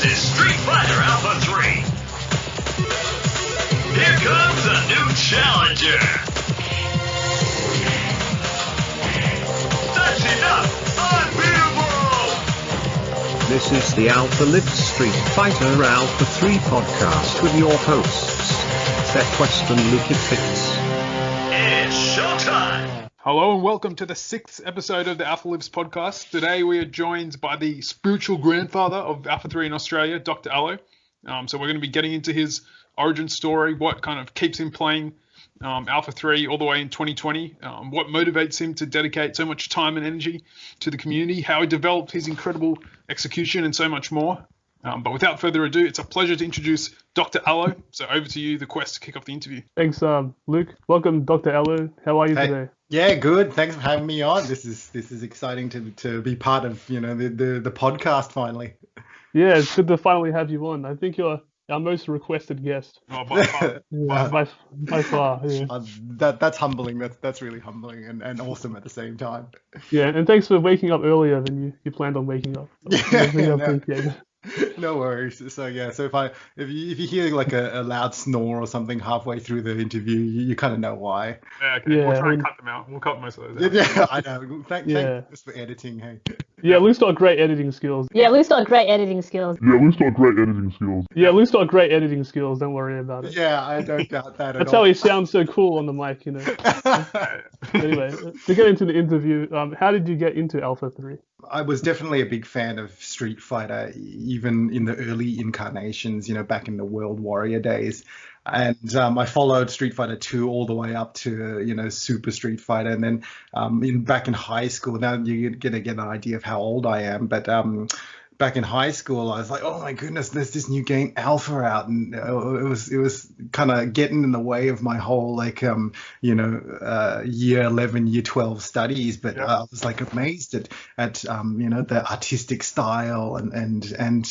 This is Street Fighter Alpha 3. Here comes a new challenger. That's enough! Unbeatable! This is the Lukefitz Street Fighter Alpha 3 podcast with your hosts, Lukefitz and Lukefitz. It's showtime! Hello and welcome to the 6th episode of the Lukefitz podcast. Today we are joined by the spiritual grandfather of Alpha 3 in Australia, Dr. Allo. So we're going to be getting into his origin story, what kind of keeps him playing Alpha 3 all the way in 2020, what motivates him to dedicate so much time and energy to the community, how he developed his incredible execution and so much more. But without further ado, it's a pleasure to introduce Dr. Allo. So over to you, the quest to kick off the interview. Thanks, Luke. Welcome, Dr. Allo. How are you today? Yeah, good. Thanks for having me on. This is exciting to be part of the podcast finally. Yeah, it's good to finally have you on. I think you're our most requested guest. Oh, by far. Yeah, by far. Yeah. That's humbling. That's really humbling and awesome at the same time. Yeah, and thanks for waking up earlier than you planned on waking up. No worries. So if you hear like a loud snore or something halfway through the interview, you kind of know why. Yeah, okay. We'll try and cut them out. We'll cut most of those out. Yeah, I know. Thanks for editing. Hey. Yeah, Luke's got great editing skills. Luke's got great editing skills. Don't worry about it. Yeah, I don't doubt that at all. That's how he sounds so cool on the mic, you know. Anyway, to get into the interview, how did you get into Alpha 3? I was definitely a big fan of Street Fighter, even in the early incarnations, back in the World Warrior days. And I followed Street Fighter 2 all the way up to, Super Street Fighter. And then back in high school, now you're going to get an idea of how old I am. But back in high school, I was like, oh my goodness, there's this new game Alpha out, and it was kind of getting in the way of my whole year 11, year 12 studies. But I was like amazed at the artistic style and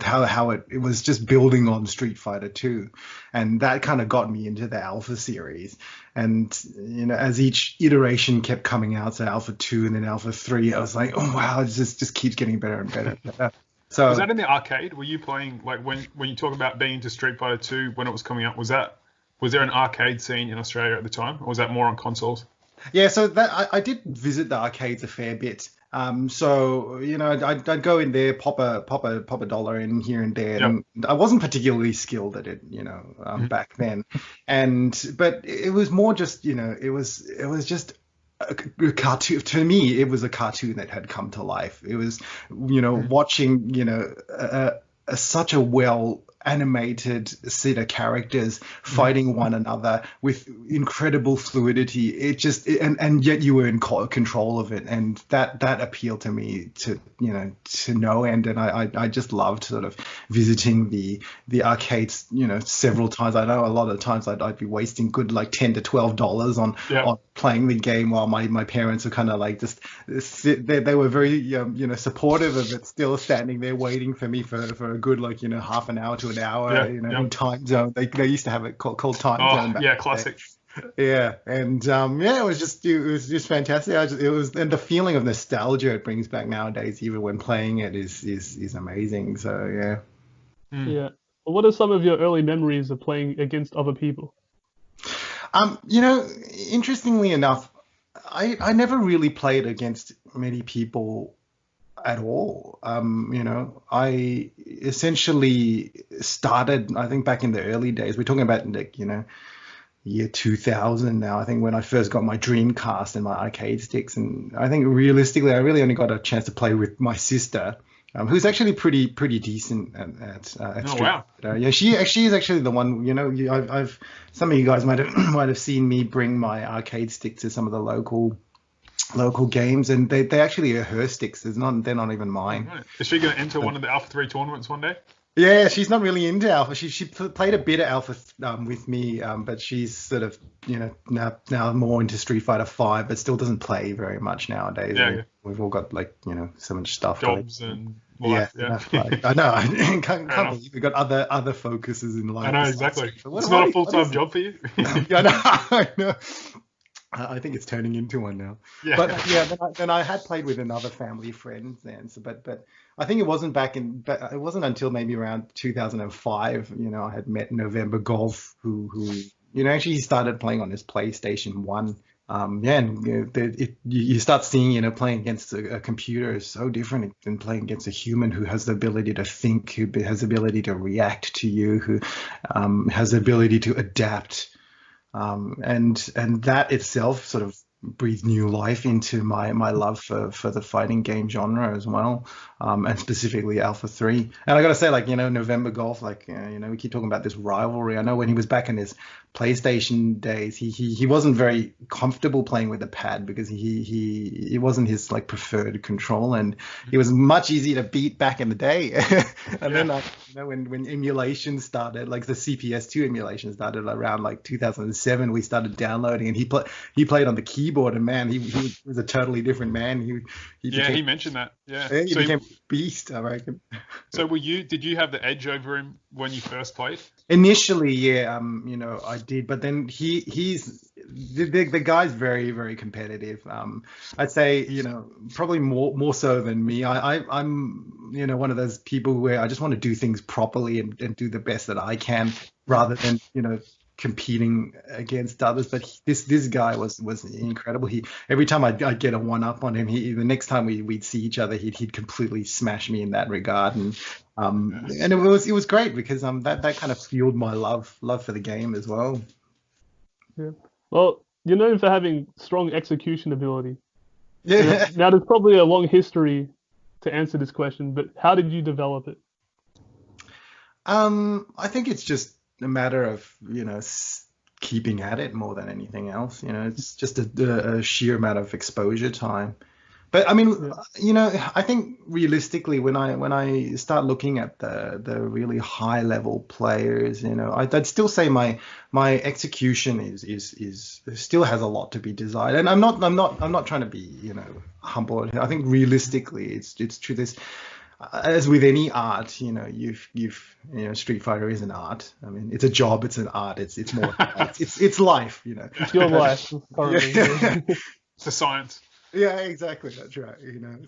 how it was just building on Street Fighter 2, and that kind of got me into the Alpha series. And as each iteration kept coming out, so Alpha 2 and then Alpha 3, I was like, oh wow, it just keeps getting better and better. So was that in the arcade? Were you playing, like, when you talk about being into Street Fighter 2 when it was coming out? Was there an arcade scene in Australia at the time, or was that more on consoles? Yeah, so that I did visit the arcades a fair bit. So I'd go in there, pop a dollar in here and there, and I wasn't particularly skilled at it, back then, but it was more just, it was just a cartoon. To me, it was a cartoon that had come to life. It was, watching, such a well animated set of characters fighting one another with incredible fluidity. And yet you were in control of it, and that appealed to me to no end. And I just loved sort of visiting the arcades several times. I know a lot of times I'd be wasting good like $10 to $12 on playing the game, while my parents were kind of like just they were very supportive of it, still standing there waiting for me for a good half an hour to an hour in time zone. They used to have it called time zone back classic. Yeah, and it was just fantastic. And the feeling of nostalgia it brings back nowadays, even when playing it, is amazing. So yeah. Well, what are some of your early memories of playing against other people? Interestingly enough, I never really played against many people at all. I essentially started, I think, back in the early days. We're talking about year 2000 now, I think, when I first got my Dreamcast and my arcade sticks. And I think realistically, I really only got a chance to play with my sister, who's actually pretty decent at Street Fighter. Yeah, she is actually the one. I've some of you guys might have seen me bring my arcade stick to some of the local games, and they actually are her sticks. They're not even mine. Right. Is she going to enter one of the Alpha 3 tournaments one day? Yeah, she's not really into Alpha. She played a bit of Alpha with me, but she's sort of now more into Street Fighter 5, but still doesn't play very much nowadays. Yeah. We've all got so much stuff. Jobs and life. Yeah. I know. I can't believe we've got other focuses in life. I know, exactly. It's not a full-time job for you. I know. I think it's turning into one now. Yeah. But yeah, then I had played with another family friend then. So, but I think it wasn't it wasn't until maybe around 2005. I had met November Golf, who actually he started playing on his PlayStation 1. Yeah, and you start seeing, playing against a computer is so different than playing against a human who has the ability to think, who has the ability to react to you, who has the ability to adapt. And that itself sort of breathed new life into my love for the fighting game genre as well, and specifically Alpha 3. And I got to say, November Golf, we keep talking about this rivalry. I know when he was back in his PlayStation days, he wasn't very comfortable playing with the pad because it wasn't his preferred control, and he was much easier to beat back in the day. And then when emulation started, like the CPS2 emulation started around 2007, we started downloading, and he played on the keyboard, and man, he was a totally different man. He mentioned that. Yeah, he became a beast, I reckon. So did you have the edge over him when you first played? Initially, yeah, I did, but then he's the guy's very, very competitive. I'd say, probably more so than me. I'm one of those people where I just want to do things properly and do the best that I can, rather than competing against others. But this guy was incredible. Every time I'd get a one up on him, the next time we'd see each other, he'd completely smash me in that regard. And it was great because that kind of fueled my love for the game as well. Yeah. Well, you're known for having strong execution ability. Yeah. Now there's probably a long history to answer this question, but how did you develop it? I think it's just a matter of keeping at it more than anything else. It's just a sheer amount of exposure time. But I mean, I think realistically, when I start looking at the really high level players, I'd still say my execution is still has a lot to be desired. And I'm not trying to be humble. I think realistically, it's true. This, as with any art, you've Street Fighter is an art. I mean, it's a job, it's an art. It's more it's life. It's your life. It's a science. Yeah, exactly. That's right.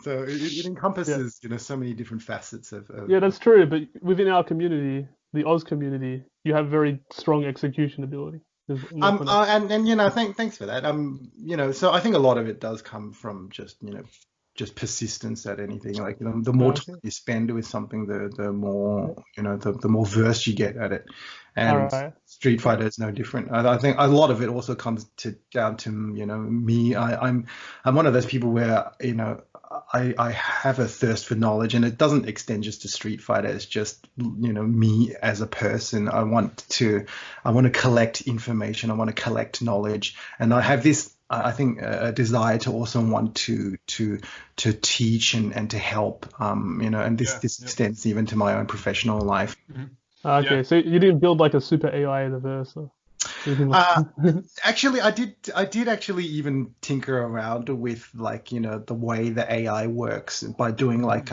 So it encompasses so many different facets of. Yeah, that's true. But within our community, the Oz community, you have very strong execution ability. Thanks for that. So I think a lot of it does come from just persistence at anything. The more time you spend with something, the more the more versed you get at it. And right. Street Fighter is no different. I think a lot of it also comes down to me. I'm one of those people where I have a thirst for knowledge, and it doesn't extend just to Street Fighter. It's just me as a person. I want to collect information. I want to collect knowledge, and I have this. I think a desire to also want to teach and to help. And this extends even to my own professional life. Mm-hmm. Okay, so you didn't build like a super AI in the verse. Actually, I did actually even tinker around with the way the AI works by doing like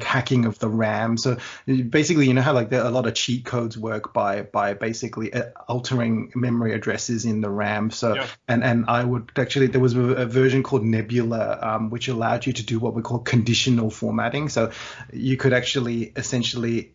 hacking of the RAM. So basically, how a lot of cheat codes work by basically altering memory addresses in the RAM. So and I would actually, there was a version called Nebula, which allowed you to do what we call conditional formatting. So you could actually essentially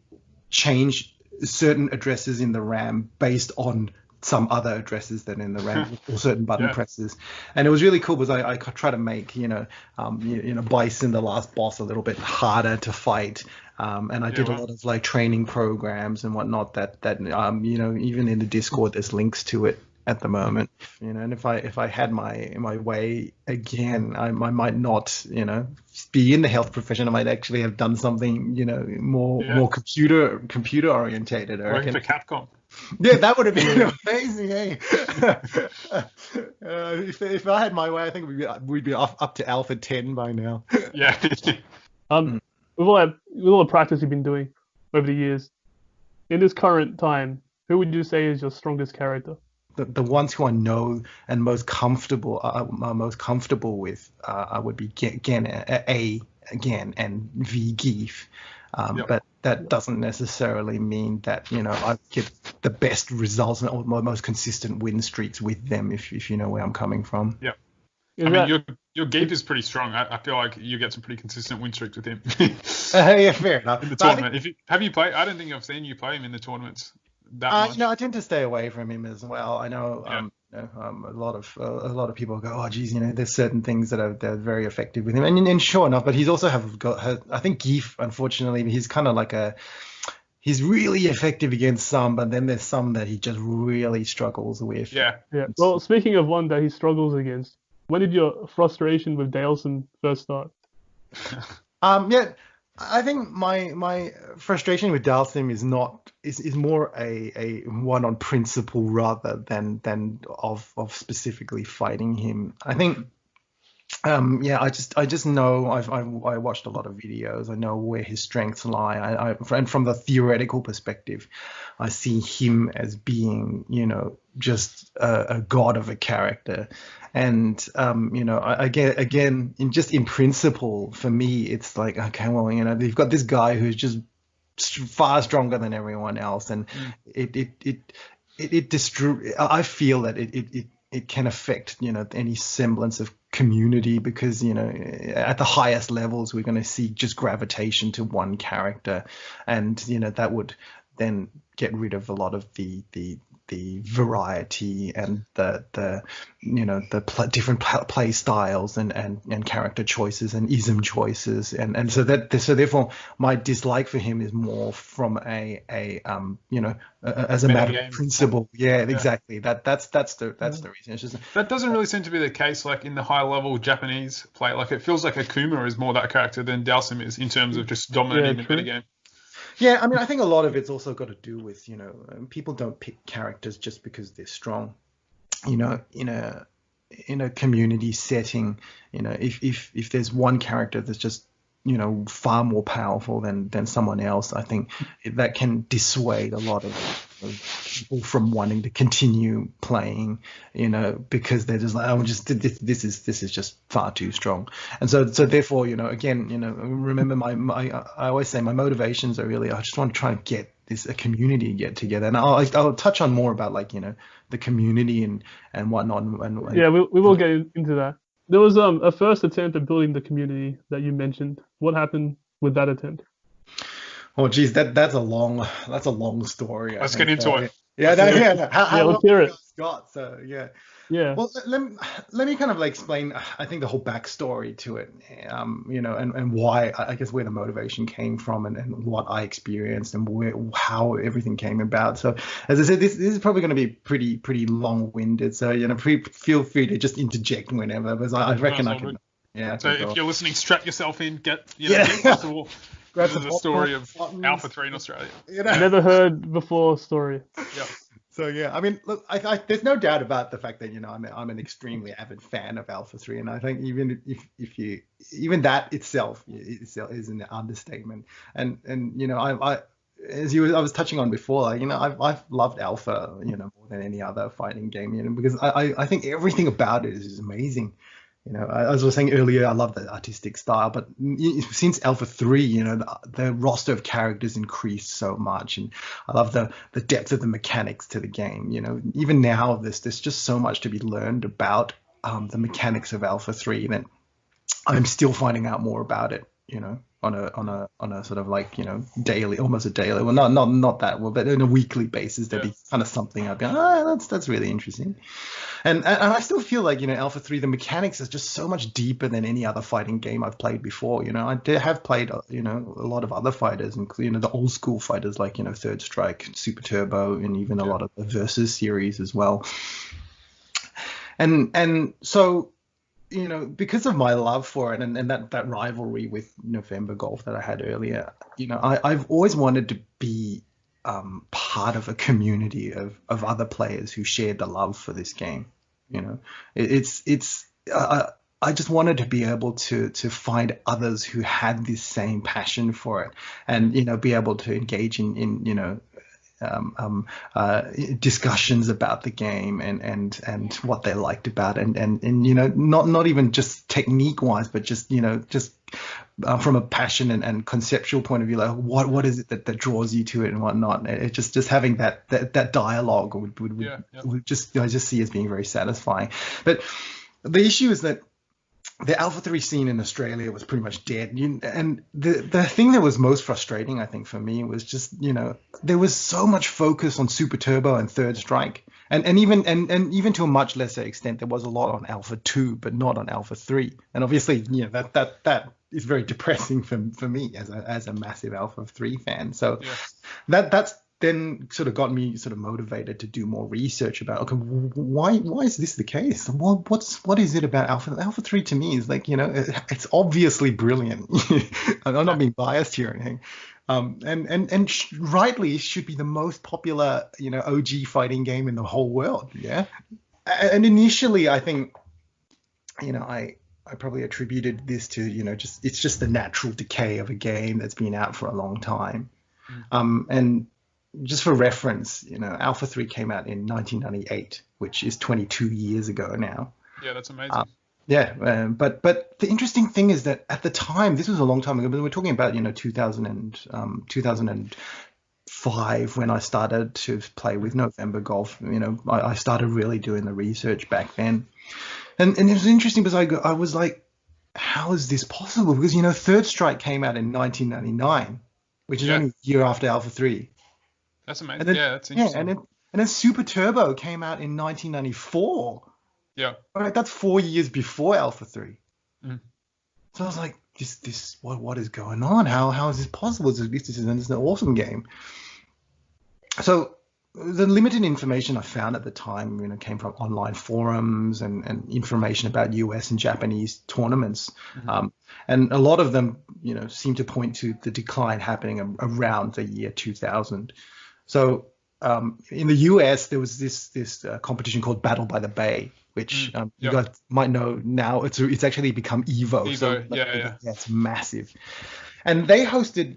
change certain addresses in the RAM based on some other addresses that are in the RAM or certain button presses. And it was really cool because I try to make Bison, the last boss, a little bit harder to fight. And I did a lot of training programs and whatnot that even in the Discord there's links to it at the moment. And if I had my way again, I might not be in the health profession. I might actually have done something more computer orientated. Working for Capcom. Yeah, that would have been amazing. Hey, if I had my way, I think we'd be up to Alpha 10 by now. Yeah. With all the practice you've been doing over the years, in this current time, who would you say is your strongest character? The ones who I know and most comfortable with would be Gen A again and V Geef. But that doesn't necessarily mean that, I get the best results or my most consistent win streaks with them, if you know where I'm coming from. Yeah. Is I mean, that- your Geep is pretty strong. I feel like you get some pretty consistent win streaks with him. Yeah, fair enough. In the But I tournament. Have you played? I don't think I've seen you play him in the tournaments that much. I tend to stay away from him as well. I know, Yeah. a lot of people go, oh, geez, there's certain things that they're very effective with him, and sure enough, but he's also I think Geef, unfortunately, he's kind of like he's really effective against some, but then there's some that he just really struggles with. Yeah. Yeah. Well, speaking of one that he struggles against, when did your frustration with Daleson first start? Yeah, I think my frustration with Dalsim is more a one on principle rather than of specifically fighting him. I think I just know I watched a lot of videos. I know where his strengths lie. And from the theoretical perspective, I see him as being, just a god of a character. And again, in principle, for me, it's like, okay, well, you've got this guy who's just far stronger than everyone else, and I feel that it can affect any semblance of community, because at the highest levels we're going to see just gravitation to one character, and that would then get rid of a lot of the variety and the different play styles and character choices and ism choices, and so therefore my dislike for him is more from as a matter of principle. Yeah, exactly. That's the reason. It's just that doesn't really seem to be the case. Like in the high level Japanese play, like it feels like Akuma is more that character than Dalsim is in terms of just dominating the metagame. Yeah, I mean, I think a lot of it's also got to do with, people don't pick characters just because they're strong. In a community setting, if there's one character that's just, far more powerful than someone else, I think that can dissuade a lot of people from wanting to continue playing, because they're just like, oh, this is just far too strong. And so therefore, again, remember I always say my motivations are really, I just want to try and get a community get together, and I'll touch on more about the community and whatnot. And yeah, we will get into that. There was a first attempt at building the community that you mentioned. What happened with that attempt? Oh, geez, that's a long story. Let's get into it. Yeah, how let's hear it. Got so yeah. Yeah. Well, let me kind of explain, I think, the whole backstory to it, and why, I guess, where the motivation came from, and what I experienced, and how everything came about. So, as I said, this is probably going to be pretty long-winded. So, feel free to just interject whenever, because I reckon I can. Good. Yeah. So if you're listening, strap yourself in. Get comfortable. Grab this is the story of Alpha 3 in Australia. Never heard before story. Yeah. So yeah, I mean, look, I there's no doubt about the fact that I'm an extremely avid fan of Alpha 3, and I think even that itself is an understatement. And I was touching on before, I've loved Alpha, more than any other fighting game, because I think everything about it is amazing. As I was saying earlier, I love the artistic style, but since Alpha 3, the roster of characters increased so much, and I love the depth of the mechanics to the game. Even now, there's just so much to be learned about the mechanics of Alpha 3 that I'm still finding out more about it. On a sort of daily, almost a daily, well, not that well, but on a weekly basis, there'd be kind of something I'd be that's really interesting. And I still feel like, Alpha 3, the mechanics is just so much deeper than any other fighting game I've played before. I have played, a lot of other fighters, including the old school fighters like, Third Strike, Super Turbo, and even a lot of the Versus series as well. And so, because of my love for it and that rivalry with November Golf that I had earlier, I've always wanted to be part of a community of other players who shared the love for this game. I just wanted to be able to find others who had this same passion for it, and be able to engage in discussions about the game and what they liked about it, and not even just technique wise, but just from a passion and conceptual point of view, like what is it that draws you to it and whatnot. It just having that dialogue would just I just see as being very satisfying. But the issue is that the Alpha 3 scene in Australia was pretty much dead. And the thing that was most frustrating, I think, for me was just, there was so much focus on Super Turbo and Third Strike. And even to a much lesser extent, there was a lot on Alpha 2, but not on Alpha 3. And obviously, that is very depressing for me as a massive Alpha 3 fan. So that's then sort of got me sort of motivated to do more research about, okay, why is this the case? What is it about Alpha 3 to me is like, it's obviously brilliant. I'm not being biased here or anything. And rightly should be the most popular, OG fighting game in the whole world. Yeah. And initially I think, I probably attributed this to, it's just the natural decay of a game that's been out for a long time. And just for reference, Alpha 3 came out in 1998, which is 22 years ago now. Yeah, that's amazing. But the interesting thing is that at the time, this was a long time ago, but we're talking about 2005 when I started to play with November Golf. I started really doing the research back then, and it was interesting because I was like, how is this possible? Because Third Strike came out in 1999, which is only a year after Alpha 3. That's amazing. That's interesting. And then Super Turbo came out in 1994. Yeah. Right, that's 4 years before Alpha 3. Mm. So I was like, what is going on? How is this possible? This is an awesome game. So the limited information I found at the time, came from online forums and information about US and Japanese tournaments. Mm-hmm. And a lot of them, seem to point to the decline happening around the year 2000. So in the US, there was this competition called Battle by the Bay, which you guys might know now. It's actually become Evo. So it's massive. And they hosted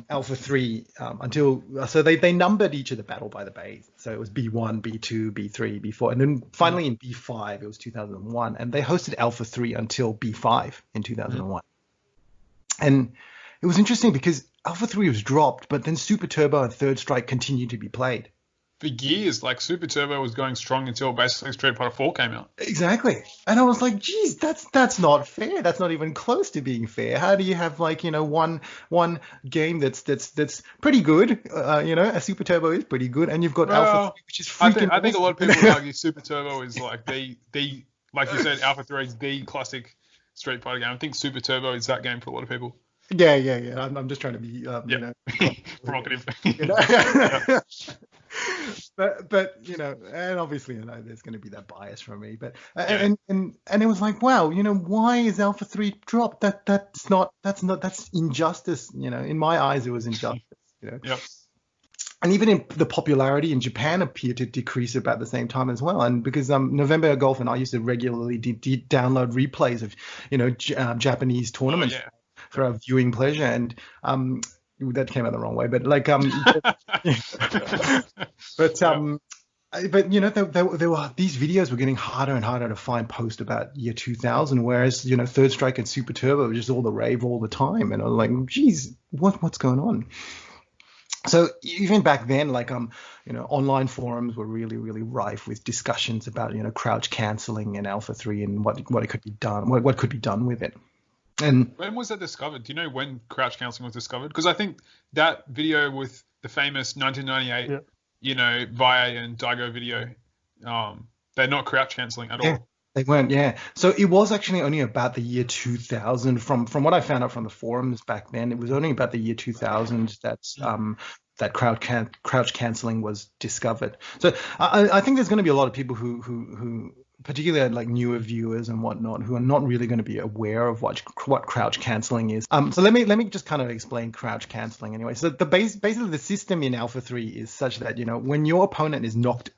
Alpha 3 so they numbered each of the Battle by the Bay. So it was B1, B2, B3, B4. And then finally in B5, it was 2001. And they hosted Alpha 3 until B5 in 2001. And it was interesting because Alpha 3 was dropped, but then Super Turbo and Third Strike continued to be played. For years, like Super Turbo was going strong until basically Street Fighter 4 came out. Exactly. And I was like, geez, that's not fair. That's not even close to being fair. How do you have one game that's pretty good? A Super Turbo is pretty good, and you've got Alpha 3, which is freaking I think a lot of people would argue Super Turbo is like the like you said, Alpha 3 is the classic Street Fighter game. I think Super Turbo is that game for a lot of people. Yeah. I'm just trying to be, provocative. But and obviously there's going to be that bias from me. But and it was like, wow, why is Alpha 3 dropped? That's injustice. In my eyes, it was injustice. Yep. And even in the popularity in Japan appeared to decrease about the same time as well. And because November Golf and I used to regularly download replays of Japanese tournaments. Oh, yeah. For our viewing pleasure, and that came out the wrong way, but like there were these videos were getting harder and harder to find post about year 2000, whereas Third Strike and Super Turbo were just all the rave all the time, and I was like, geez, what's going on? So even back then, like online forums were really, really rife with discussions about crouch canceling in Alpha 3 and what it could be done, what could be done with it. And when was that discovered? Do you know when crouch canceling was discovered? Because I think that video with the famous 1998, VIA and Daigo video, they're not crouch canceling at all. They weren't, yeah. So it was actually only about the year 2000. From what I found out from the forums back then, it was only about the year 2000 that crouch canceling was discovered. So I think there's going to be a lot of people who particularly like newer viewers and whatnot, who are not really going to be aware of what crouch canceling is. So let me just kind of explain crouch canceling anyway. So basically the system in Alpha 3 is such that when your opponent is knocked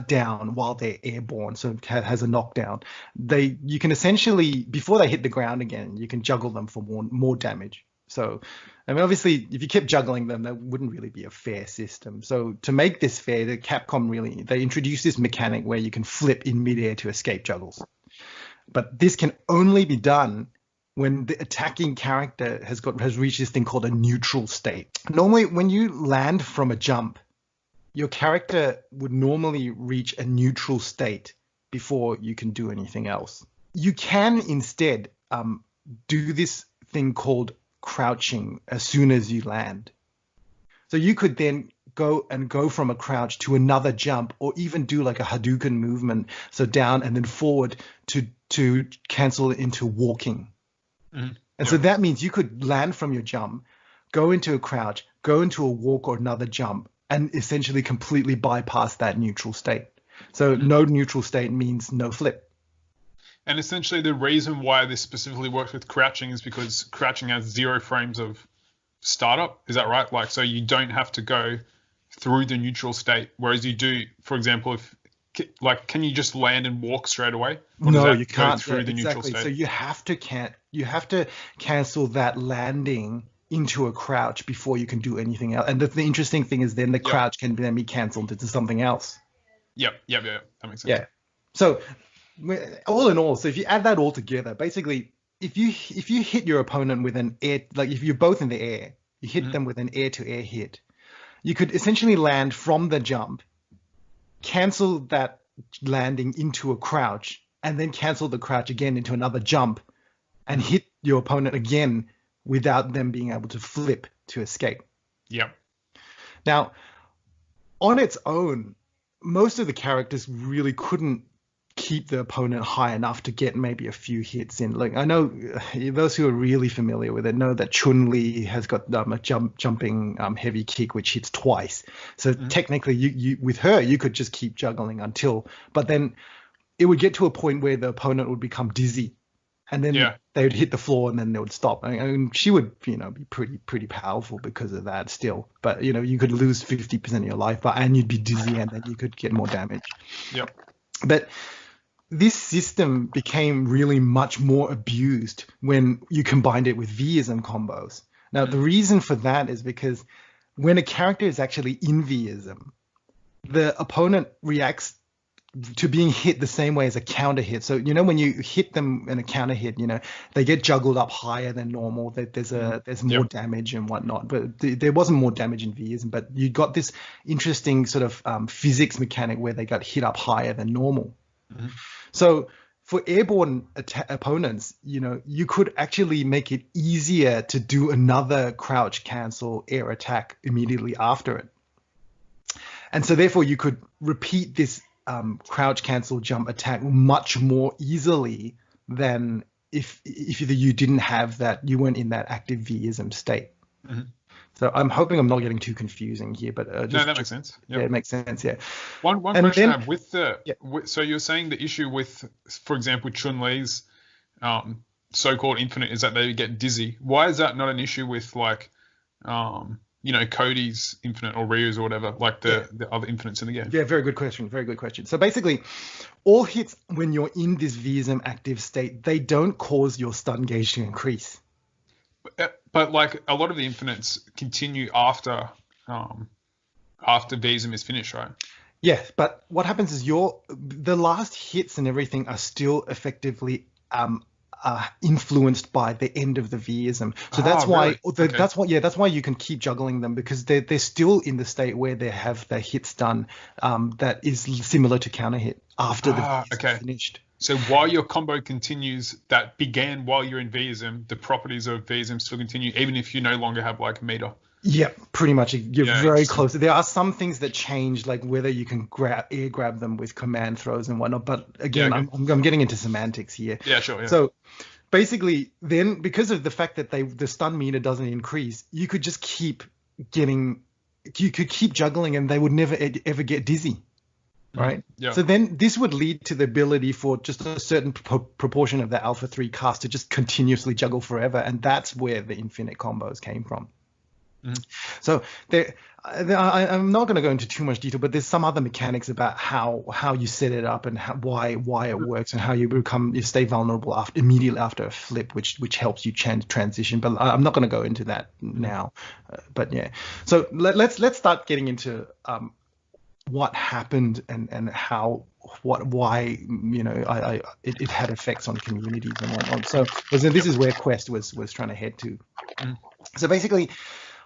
down while they're airborne, so has a knockdown, you can essentially, before they hit the ground again, you can juggle them for more damage. So, I mean, obviously, if you kept juggling them, that wouldn't really be a fair system. So to make this fair, the Capcom they introduced this mechanic where you can flip in midair to escape juggles. But this can only be done when the attacking character has reached this thing called a neutral state. Normally, when you land from a jump, your character would normally reach a neutral state before you can do anything else. You can instead do this thing called crouching as soon as you land. So you could then go from a crouch to another jump, or even do like a Hadouken movement, so down and then forward to cancel it into walking. Mm-hmm. And so that means you could land from your jump, go into a crouch, go into a walk or another jump, and essentially completely bypass that neutral state. So no neutral state means no flip. And essentially the reason why this specifically works with crouching is because crouching has 0 frames of startup. Is that right? Like, so you don't have to go through the neutral state, whereas you do, for example, can you just land and walk straight away? Or no, does that you can't. Go through the neutral state? So you have to cancel that landing into a crouch before you can do anything else. And the interesting thing is then the crouch can then be cancelled into something else. Yep. That makes sense. Yeah. So all in all, so if you add that all together, basically, if you hit your opponent with an air, like if you're both in the air, you hit them with an air-to-air hit, you could essentially land from the jump, cancel that landing into a crouch, and then cancel the crouch again into another jump, and hit your opponent again without them being able to flip to escape. Yep. Now, on its own, most of the characters really couldn't keep the opponent high enough to get maybe a few hits in. Like, I know those who are really familiar with it know that Chun-Li has got a jumping heavy kick which hits twice. So technically, you with her you could just keep juggling but then it would get to a point where the opponent would become dizzy, and then they would hit the floor and then they would stop. I mean, she would be pretty powerful because of that still. But you could lose 50% of your life, and you'd be dizzy, and then you could get more damage. Yep. But this system became really much more abused when you combined it with Vism combos. Now, the reason for that is because when a character is actually in Vism, the opponent reacts to being hit the same way as a counter hit. So, when you hit them in a counter hit, they get juggled up higher than normal. There's more damage and whatnot. But there wasn't more damage in Vism, but you got this interesting sort of physics mechanic where they got hit up higher than normal. Mm-hmm. So for airborne opponents, you could actually make it easier to do another crouch cancel air attack immediately after it. And so therefore you could repeat this crouch cancel jump attack much more easily than if you didn't have that, you weren't in that active Vism state. Mm-hmm. So I'm hoping I'm not getting too confusing here, but no, that makes sense. Yep. Yeah, it makes sense. Yeah. One question I have so you're saying the issue with, for example, Chun-Li's so-called infinite is that they get dizzy. Why is that not an issue with like, Cody's infinite or Ryu's or whatever, like the other infinites in the game? Yeah, very good question. Very good question. So basically, all hits when you're in this Vism active state, they don't cause your stun gauge to increase. But like a lot of the infinites continue after Vism is finished, right? Yeah, but what happens is the last hits and everything are still effectively influenced by the end of the Vism. So that's why that's why you can keep juggling them, because they're still in the state where they have their hits done that is similar to counter hit after the Vism is finished. So while your combo continues that began while you're in Vism, the properties of Vism still continue, even if you no longer have like a meter. Yeah, pretty much. You're very close. There are some things that change, like whether you can air grab them with command throws and whatnot. But again, I'm getting into semantics here. Yeah, sure. Yeah. So basically, then because of the fact that the stun meter doesn't increase, you could just keep juggling, and they would never ever get dizzy. Right. Yeah. So then this would lead to the ability for just a certain proportion of the Alpha 3 cast to just continuously juggle forever. And that's where the infinite combos came from. Mm-hmm. So I'm not going to go into too much detail, but there's some other mechanics about how you set it up and why it works, and how you stay vulnerable immediately after a flip, which helps you transition. But I'm not going to go into that now. But yeah. So let's start getting into what happened and why it had effects on communities and whatnot. So this is where Quest was trying to head to. So basically,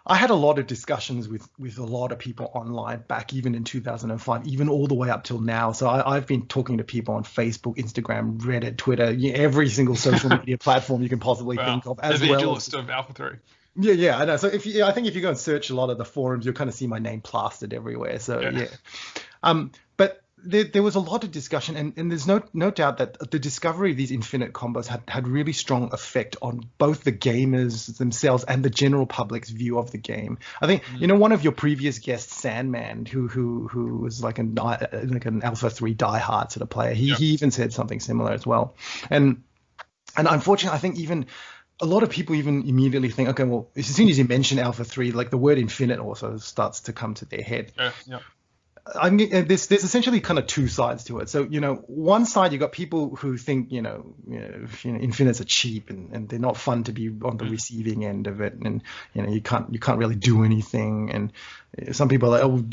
I had a lot of discussions with a lot of people online back even in 2005, even all the way up till now. So I've been talking to people on Facebook, Instagram, Reddit, Twitter, every single social media platform you can possibly think of. As evangelist of Alpha 3. Yeah, I know. So I think if you go and search a lot of the forums, you'll kind of see my name plastered everywhere. So yeah. But there was a lot of discussion, and there's no doubt that the discovery of these infinite combos had really strong effect on both the gamers themselves and the general public's view of the game. I think one of your previous guests, Sandman, who was like an Alpha 3 diehard sort of player, he even said something similar as well. And unfortunately, I think even a lot of people even immediately think, okay, well, as soon as you mention Alpha 3, like the word infinite also starts to come to their head. Yeah. There's essentially kind of two sides to it. So, one side, you got people who think, infinites are cheap and they're not fun to be on the receiving end of it. And, you can't really do anything. And some people are like, it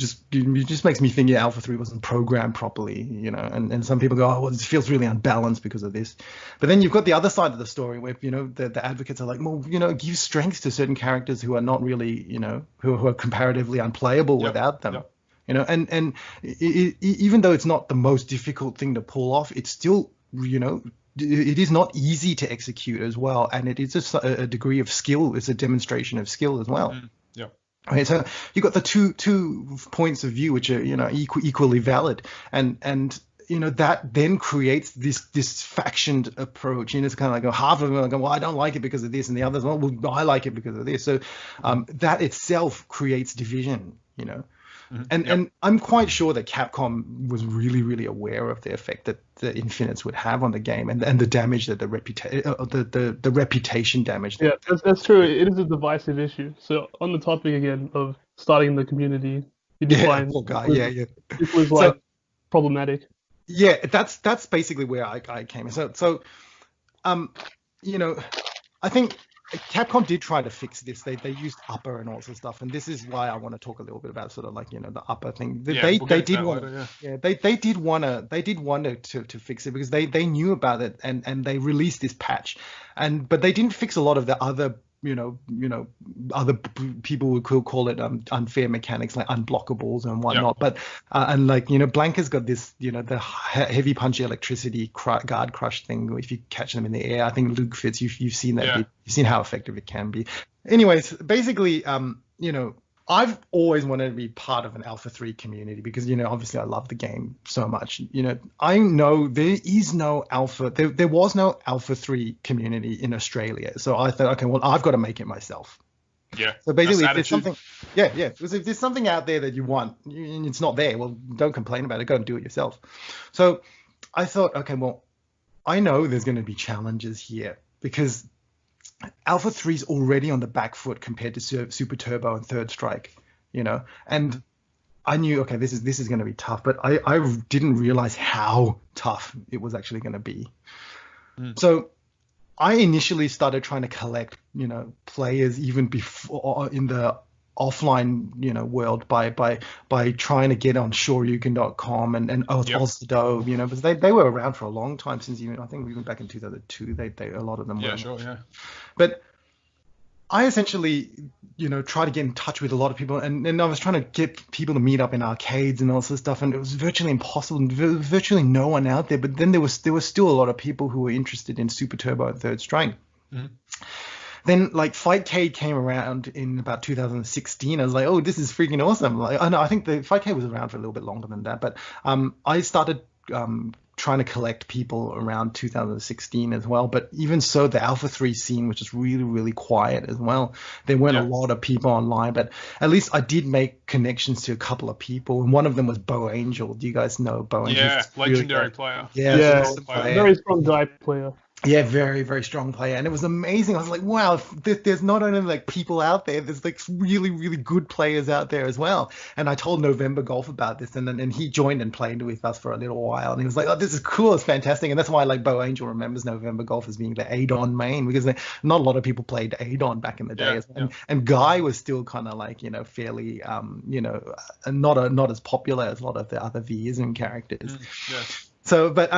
just makes me think Alpha 3 wasn't programmed properly, and some people go, oh, well, it feels really unbalanced because of this. But then you've got the other side of the story where, the advocates are like, well, give strength to certain characters who are not really, who are comparatively unplayable without them. And even though it's not the most difficult thing to pull off, it's still, it is not easy to execute as well. And it is a degree of skill. It's a demonstration of skill as well. Yeah. Okay, so you've got the two points of view, which are, equally valid. And that then creates this factioned approach. It's kind of like half of them are going, well, I don't like it because of this. And the others, well, I like it because of this. So that itself creates division, And I'm quite sure that Capcom was really, really aware of the effect that the Infinites would have on the game and the damage that the reputation damage. Yeah, that's true. It is a divisive issue. So on the topic again of starting the community, you define poor guy. It was like problematic. Yeah, that's basically where I came in. So I think Capcom did try to fix this. They used upper and all sorts of stuff, and this is why I want to talk a little bit about sort of like the upper thing. They did want to fix it because they knew about it and they released this patch, but they didn't fix a lot of the other other people would call it unfair mechanics like unblockables and whatnot. But and like Blanca's got this the heavy punchy electricity guard crush thing. If you catch them in the air, I think Lukefitz, you've seen that. You've seen how effective it can be. Anyways, basically, I've always wanted to be part of an Alpha 3 community because, obviously I love the game so much. I know there is no Alpha, there was no Alpha 3 community in Australia. So I thought, okay, well, I've got to make it myself. Yeah. So basically, if there's something, if there's something out there that you want and it's not there, well, don't complain about it. Go and do it yourself. So I thought, okay, well, I know there's going to be challenges here because Alpha 3 is already on the back foot compared to Super Turbo and Third Strike, and I knew, okay, this is going to be tough, but I didn't realize how tough it was actually going to be. So I initially started trying to collect, players even before in the offline, world by trying to get on shoryuken.com and Osdo, because they were around for a long time since I think even back in 2002, they a lot of them were. Yeah, sure, yeah. But I essentially, try to get in touch with a lot of people, and I was trying to get people to meet up in arcades and all sorts of stuff, and it was virtually impossible. Virtually no one out there. But then there was still a lot of people who were interested in Super Turbo and Third Strike. Then like Fightcade came around in about 2016. I was like, oh, this is freaking awesome. Like, I think the Fightcade was around for a little bit longer than that, but I started trying to collect people around 2016 as well. But even so, the Alpha 3 scene was just really, really quiet as well. There weren't a lot of people online, but at least I did make connections to a couple of people, and one of them was Bo Angel. Do you guys know Bo Angel? Yeah, legendary player. Yeah, very strong guy player. Yeah, very, very strong player. And it was amazing. I was like, wow, there's not only like people out there, there's like really, really good players out there as well. And I told November Golf about this, and he joined and played with us for a little while. And he was like, oh, this is cool. It's fantastic. And that's why like Bo Angel remembers November Golf as being the Adon main, because not a lot of people played Adon back in the day. And Guy was still kind of like, fairly, not as popular as a lot of the other Vism characters. Yeah. So, but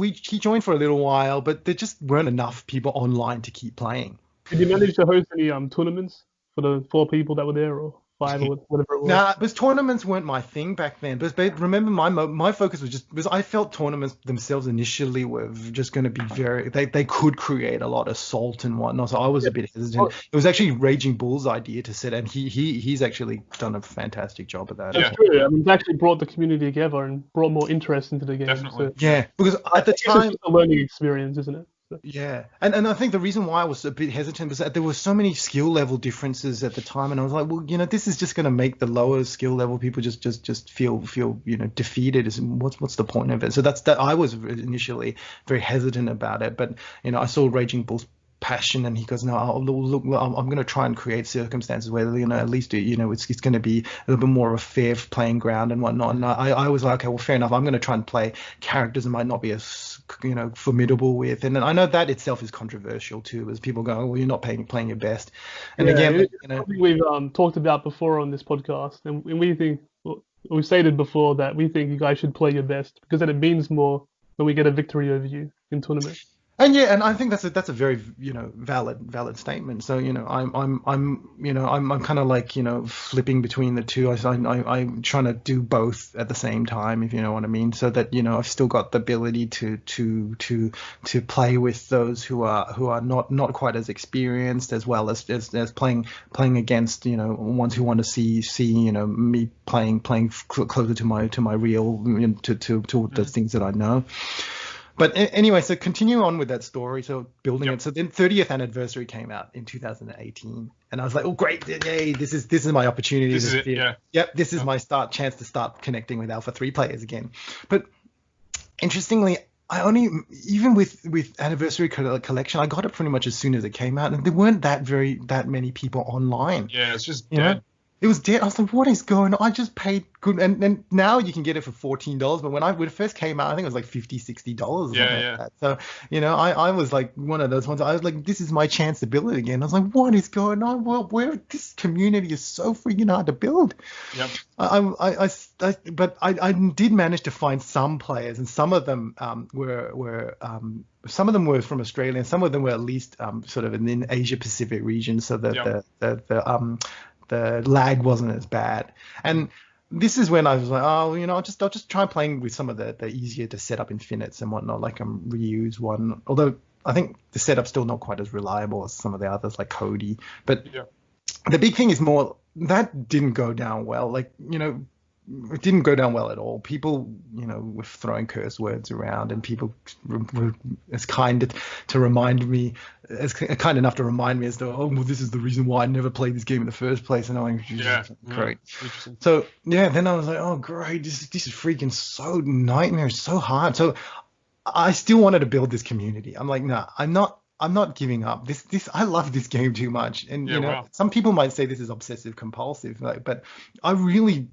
he joined for a little while, but there just weren't enough people online to keep playing. Did you manage to host any tournaments for the 4 people that were there, or 5 or whatever it was? Nah, because tournaments weren't my thing back then. But remember, my focus was I felt tournaments themselves initially were just going to be they could create a lot of salt and whatnot. So I was a bit hesitant. It was actually Raging Bull's idea to set, and he's actually done a fantastic job of that. That's true. I mean, it's actually brought the community together and brought more interest into the game. Definitely. So, yeah, because at the time, it's a learning experience, isn't it? Yeah, and I think the reason why I was a bit hesitant was that there were so many skill level differences at the time, and I was like, well, this is just going to make the lower skill level people just feel defeated. What's the point of it? So that I was initially very hesitant about it, but I saw Raging Bull's passion, and he goes, no, I'm going to try and create circumstances where at least it's going to be a little bit more of a fair playing ground and whatnot. And I was like, okay, well, fair enough. I'm going to try and play characters I might not be as formidable with, and then I know that itself is controversial too, as people go, well, you're not playing your best. And again, something we've talked about before on this podcast, and we think we stated before that we think you guys should play your best, because then it means more when we get a victory over you in tournament. And I think that's a very valid statement. So I'm kind of like flipping between the two. I'm trying to do both at the same time, if you know what I mean. So that I've still got the ability to play with those who are not quite as experienced, as well as playing against ones who want to see me playing closer to my real to the things that I know. But anyway, so continue on with that story. So building it. So then 30th anniversary came out in 2018, and I was like, oh great, yay! This is my opportunity. This is it. Yeah. Yep. This is my chance to start connecting with Alpha 3 players again. But interestingly, I only, even with Anniversary Collection, I got it pretty much as soon as it came out, and there weren't that many people online. Yeah, it's just dead. It was dead. I was like, what is going on? I just paid good. And now you can get it for $14. But when it first came out, I think it was like $50, $60 or something like that. So, I was like one of those ones. I was like, this is my chance to build it again. I was like, what is going on? Well, this community is so freaking hard to build. Yep. But I did manage to find some players, and some of them were some of them were from Australia, and some of them were at least sort of in the Asia Pacific region. So that the lag wasn't as bad. And this is when I was like, oh, I'll just try playing with some of the easier to set up infinites and whatnot, like reuse one. Although I think the setup's still not quite as reliable as some of the others, like Cody. But the big thing is more that didn't go down well. Like, it didn't go down well at all. People, were throwing curse words around, and people were as kind enough to remind me as to, oh, well, this is the reason why I never played this game in the first place. And I'm like, great. So then I was like, oh, great, this is freaking so nightmarish, so hard. So I still wanted to build this community. I'm like, no, I'm not giving up. This I love this game too much. And some people might say this is obsessive compulsive, but I really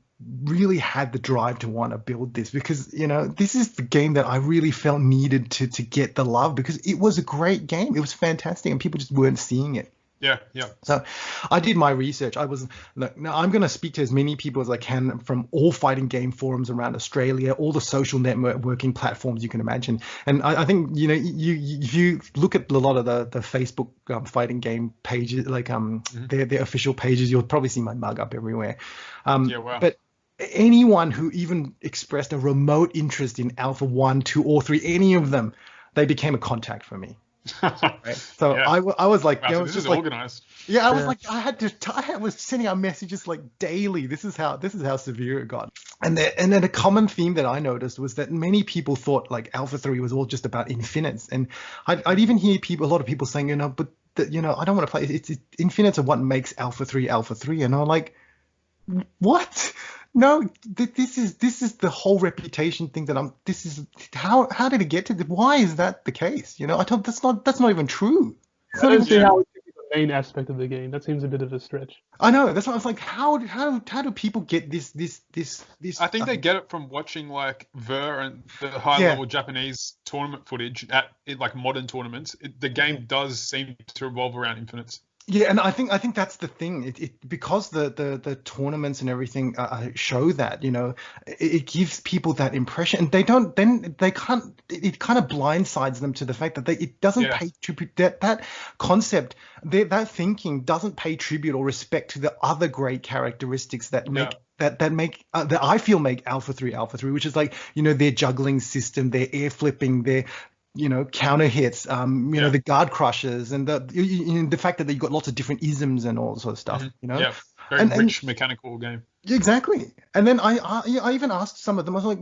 had the drive to want to build this, because this is the game that I really felt needed to get the love, because it was a great game. It was fantastic, and people just weren't seeing it. Yeah. So I did my research. I'm going to speak to as many people as I can from all fighting game forums around Australia, all the social networking platforms you can imagine. And I think, if you look at a lot of the Facebook fighting game pages, like their official pages, you'll probably see my mug up everywhere. Wow. But anyone who even expressed a remote interest in Alpha 1, 2, or 3, any of them, they became a contact for me. Right? So I was like, wow, so this is organized. Yeah, I was like, I was sending out messages like daily. This is how severe it got. And then a common theme that I noticed was that many people thought like Alpha 3 was all just about infinites. And I'd even hear a lot of people saying, but I don't want to play. It's infinites are what makes Alpha 3 Alpha 3. And I'm like, what? No, this is the whole reputation thing that this is how did it get to why is that the case? I thought that's not even true. I don't see how it could be the main aspect of the game. That seems a bit of a stretch. I know. That's why I was like, how do people get this? I think they get it from watching like Ver and the high-level Japanese tournament footage at like modern tournaments. The game does seem to revolve around infinites. Yeah, and I think that's the thing. It because the tournaments and everything show that, it gives people that impression, and it kind of blindsides them to the fact that it doesn't pay tribute, that concept, that thinking doesn't pay tribute or respect to the other great characteristics that make that I feel make Alpha 3, which is like, their juggling system, their air flipping, their counter hits, the guard crushes, and the fact that you've got lots of different isms and all sort of stuff, Yeah, very rich mechanical game. Exactly. And then I even asked some of them, I was like,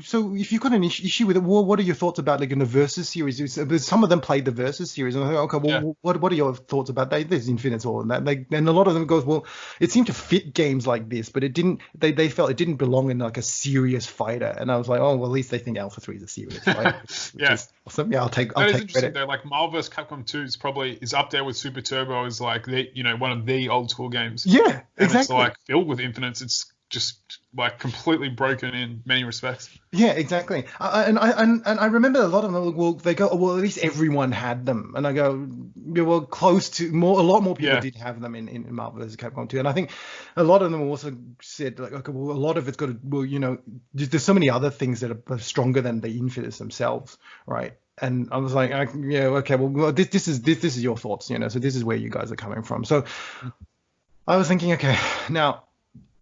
so if you've got an issue with it, well, what are your thoughts about like in the Versus series? Some of them played the Versus series, and I thought, okay, well, what are your thoughts about that? There's Infinites all and that. And a lot of them goes, well, it seemed to fit games like this, but it didn't. They felt it didn't belong in like a serious fighter. And I was like, oh, well, at least they think Alpha 3 is a serious fighter. Is awesome. Yeah, I'll take interesting credit. Though, like Marvel vs. Capcom 2 is up there with Super Turbo as like one of the old school games. Yeah, and exactly. It's like filled with infinites. It's just like completely broken in many respects. Yeah, exactly. And I remember a lot of them. Well, they go, well, at least everyone had them, and I go, well, close to a lot more people did have them in Marvel vs. Capcom 2, and I think a lot of them also said like, okay, well, a lot of it's got to, well, there's so many other things that are stronger than the infinites themselves, right? And I was like, yeah, okay, well, this is your thoughts, so this is where you guys are coming from. So I was thinking, okay, now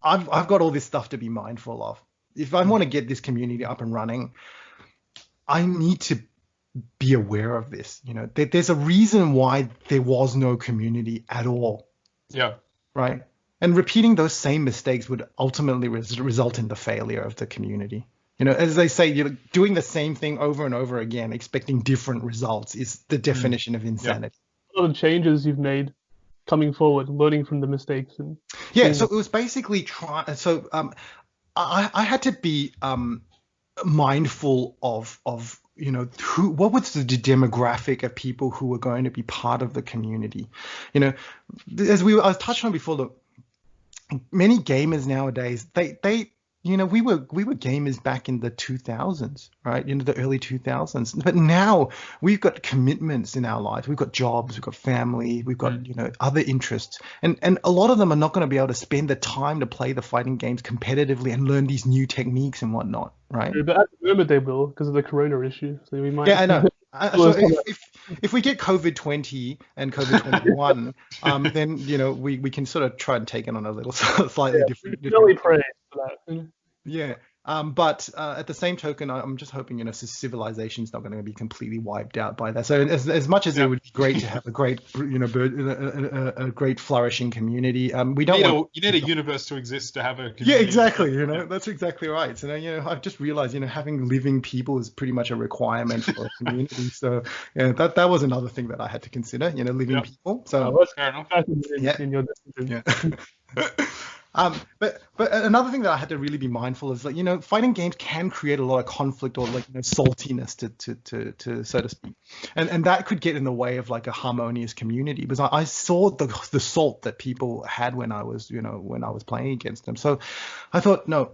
I've got all this stuff to be mindful of. If I want to get this community up and running, I need to be aware of this. There's a reason why there was no community at all. Yeah. Right. And repeating those same mistakes would ultimately result in the failure of the community. As they say, doing the same thing over and over again, expecting different results is the definition of insanity. A lot of changes you've made coming forward, learning from the mistakes. So it was basically I had to be mindful of what was the demographic of people who were going to be part of the community. As I was touching on before, look, many gamers nowadays, we were gamers back in the 2000s, right? The early 2000s. But now we've got commitments in our lives. We've got jobs, we've got family, we've got, other interests. And a lot of them are not going to be able to spend the time to play the fighting games competitively and learn these new techniques and whatnot, right? But at the moment they will, because of the corona issue. So we might. Yeah, I know. So if we get COVID-20 and COVID-21, then we can sort of try and take it on a little slightly different. Really pray for that. Yeah. But at the same token, I'm just hoping civilization's not going to be completely wiped out by that. So as much as it would be great to have a great a great flourishing community, we don't. You need a universe to exist to have a community. Yeah, exactly. That's exactly right. So I've just realized having living people is pretty much a requirement for a community. So that was another thing that I had to consider. Living people. So that's fair enough. In your decision. Yeah. But another thing that I had to really be mindful is that fighting games can create a lot of conflict or saltiness to so to speak, and that could get in the way of like a harmonious community, because I saw the salt that people had when I was playing against them. So I thought, no,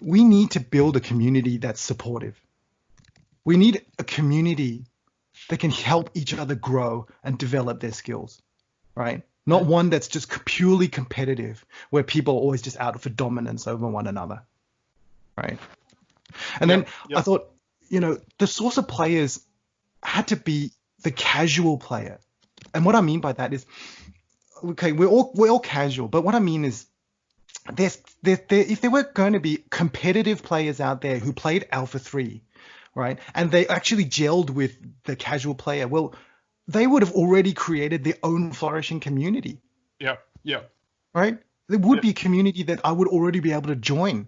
we need to build a community that's supportive. We need a community that can help each other grow and develop their skills, right? Not one that's just purely competitive, where people are always just out for dominance over one another, right? And then I thought, the source of players had to be the casual player. And what I mean by that is, okay, we're all casual, but what I mean is, if there were going to be competitive players out there who played Alpha 3, right, and they actually gelled with the casual player, well, they would have already created their own flourishing community. Yeah. Right? There would be a community that I would already be able to join.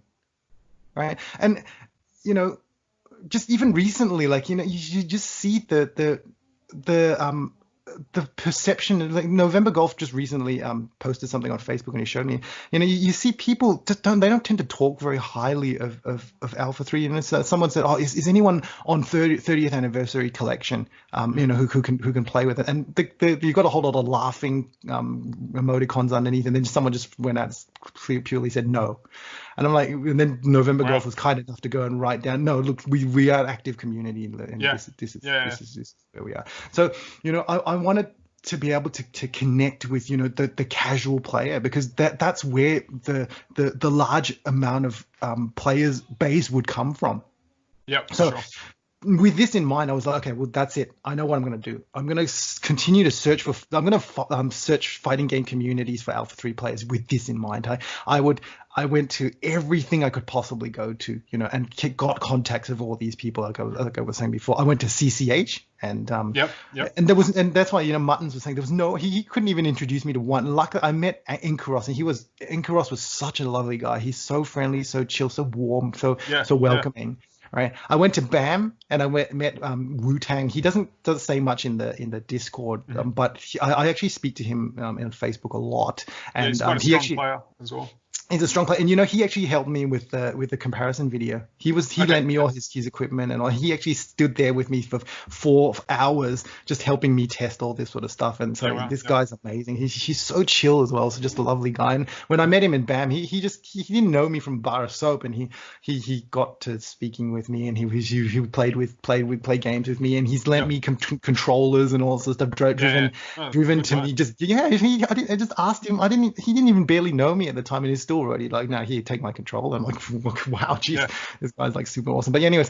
Right? And, just even recently, you just see the the perception, like November Golf just recently posted something on Facebook and he showed me, you see people just don't tend to talk very highly of Alpha 3. So someone said, is anyone on 30th anniversary collection, who can play with it? And you got a whole lot of laughing emoticons underneath, and then someone just went out and purely said no. And I'm like, and then November Golf was kind enough to go and write down, no, look, we are an active community, and this is where we are. So, I wanted to be able to connect with, the casual player, because that's where the large amount of players base would come from. Yep. So sure. With this in mind, I was like, okay, well, that's it. I know what I'm going to do. I'm going to continue to search for. I'm going to search fighting game communities for Alpha 3 players with this in mind. I went to everything I could possibly go to, and got contacts of all these people. Like I was saying before, I went to CCH, and and that's why Muttons was saying there was no. He couldn't even introduce me to one. Luckily, I met Inkaros, and Inkaros was such a lovely guy. He's so friendly, so chill, so warm, so welcoming. Right. I went to BAM and I met Wu-Tang. He doesn't say much in the Discord, but I actually speak to him on Facebook a lot. And he's quite a strong player as well. He's a strong player, and he actually helped me with the comparison video. He lent me all his equipment, and he actually stood there with me for 4 hours, just helping me test all this sort of stuff. And so this guy's amazing. He's so chill as well, so just a lovely guy. And when I met him in BAM, he didn't know me from Bar of Soap, and he got to speaking with me, and he played games with me, and he's lent me controllers and all sorts of stuff, driven to me. I just asked him. He didn't even barely know me at the time, and he's still already like, now here, take my controller. I'm like, wow, geez, this guy's like super awesome. But anyways,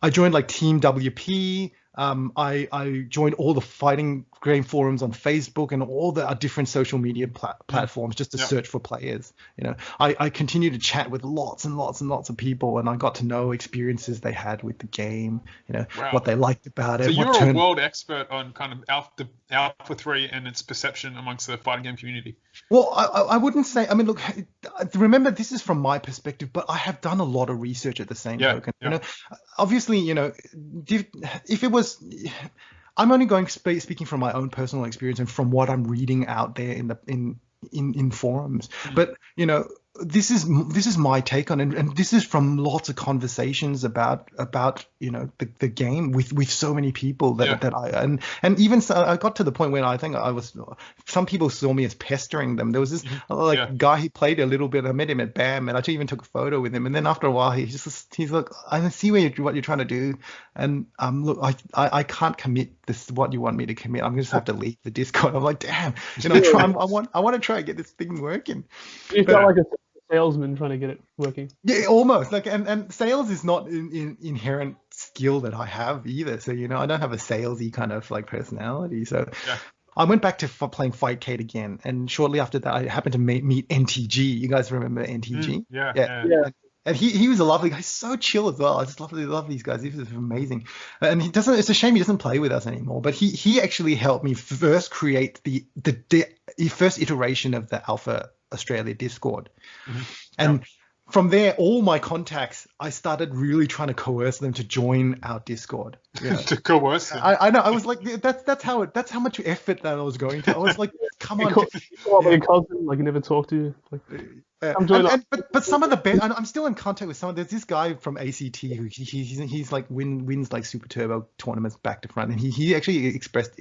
I joined like Team WP. I joined all the fighting game forums on Facebook and all the different social media platforms just to search for players. I continued to chat with lots and lots and lots of people, and I got to know experiences they had with the game, what they liked about it. So you're a world expert on kind of Alpha 3 and its perception amongst the fighting game community. Well, I wouldn't say. I mean, look, remember, this is from my perspective, but I have done a lot of research at the same token. Obviously, if it was, I'm only speaking from my own personal experience and from what I'm reading out there in forums. But this is my take on it, and this is from lots of conversations about the game with so many people that I even so I got to the point where I think some people saw me as pestering them. There was this guy, he played a little bit. I met him at BAM, and I even took a photo with him. And then after a while, he's like, I see what you're trying to do, and look, I can't commit this what you want me to commit. I'm gonna just have to leave the Discord. I'm like, damn, I want to try and get this thing working. You felt like a salesman trying to get it working. Yeah, almost. Like, and sales is not an inherent skill that I have either. So I don't have a salesy kind of like personality. So I went back to playing Fightcade again, and shortly after that, I happened to meet NTG. You guys remember NTG? Yeah. And he was a lovely guy, so chill as well. I just love these guys. These are amazing. And it's a shame he doesn't play with us anymore. But he actually helped me first create the first iteration of the Alpha Australia Discord. And from there, all my contacts, I started really trying to coerce them to join our Discord. To coerce them. I know. I was like, that's how much effort that I was going to. I was like, come on. Your cousin, like, you never talked to you. Like, but some of the best, I'm still in contact with some. There's this guy from ACT who he's like wins like Super Turbo tournaments back to front, and he actually expressed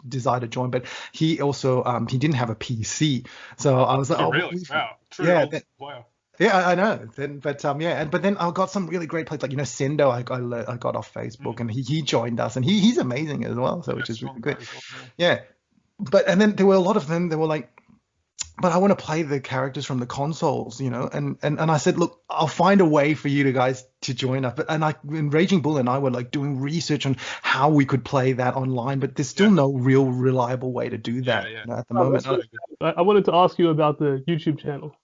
desire to join, but he also he didn't have a PC, so I was like, really? Wow, true. Wow. Yeah, I know. But then I got some really great players, like Sendo. I got off Facebook, and he joined us, and he's amazing as well. So which is really good. But and then there were a lot of them. They were like, but I want to play the characters from the consoles, and I said, look, I'll find a way for you guys to join us. And Raging Bull and I were like doing research on how we could play that online, but there's still no real reliable way to do that at the moment. I wanted to ask you about the YouTube channel.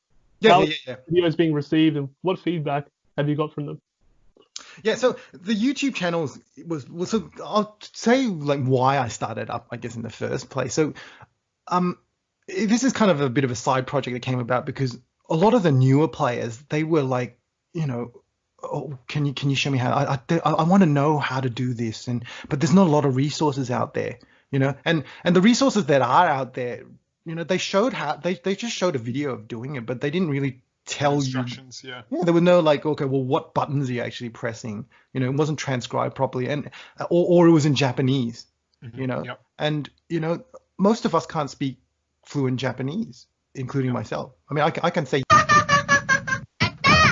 How videos being received, and what feedback have you got from them? Yeah, so the YouTube channel was so I'll say like why I started up, I guess, in the first place. So this is kind of a bit of a side project that came about because a lot of the newer players, they were like, oh, can you show me how? I want to know how to do this, but there's not a lot of resources out there and the resources that are out there, they showed how they just showed a video of doing it, but they didn't really tell instructions. Yeah, there were no like, okay, well, what buttons are you actually pressing? It wasn't transcribed properly, and or it was in Japanese, Yep. and most of us can't speak fluent Japanese, including myself. I mean, I can say,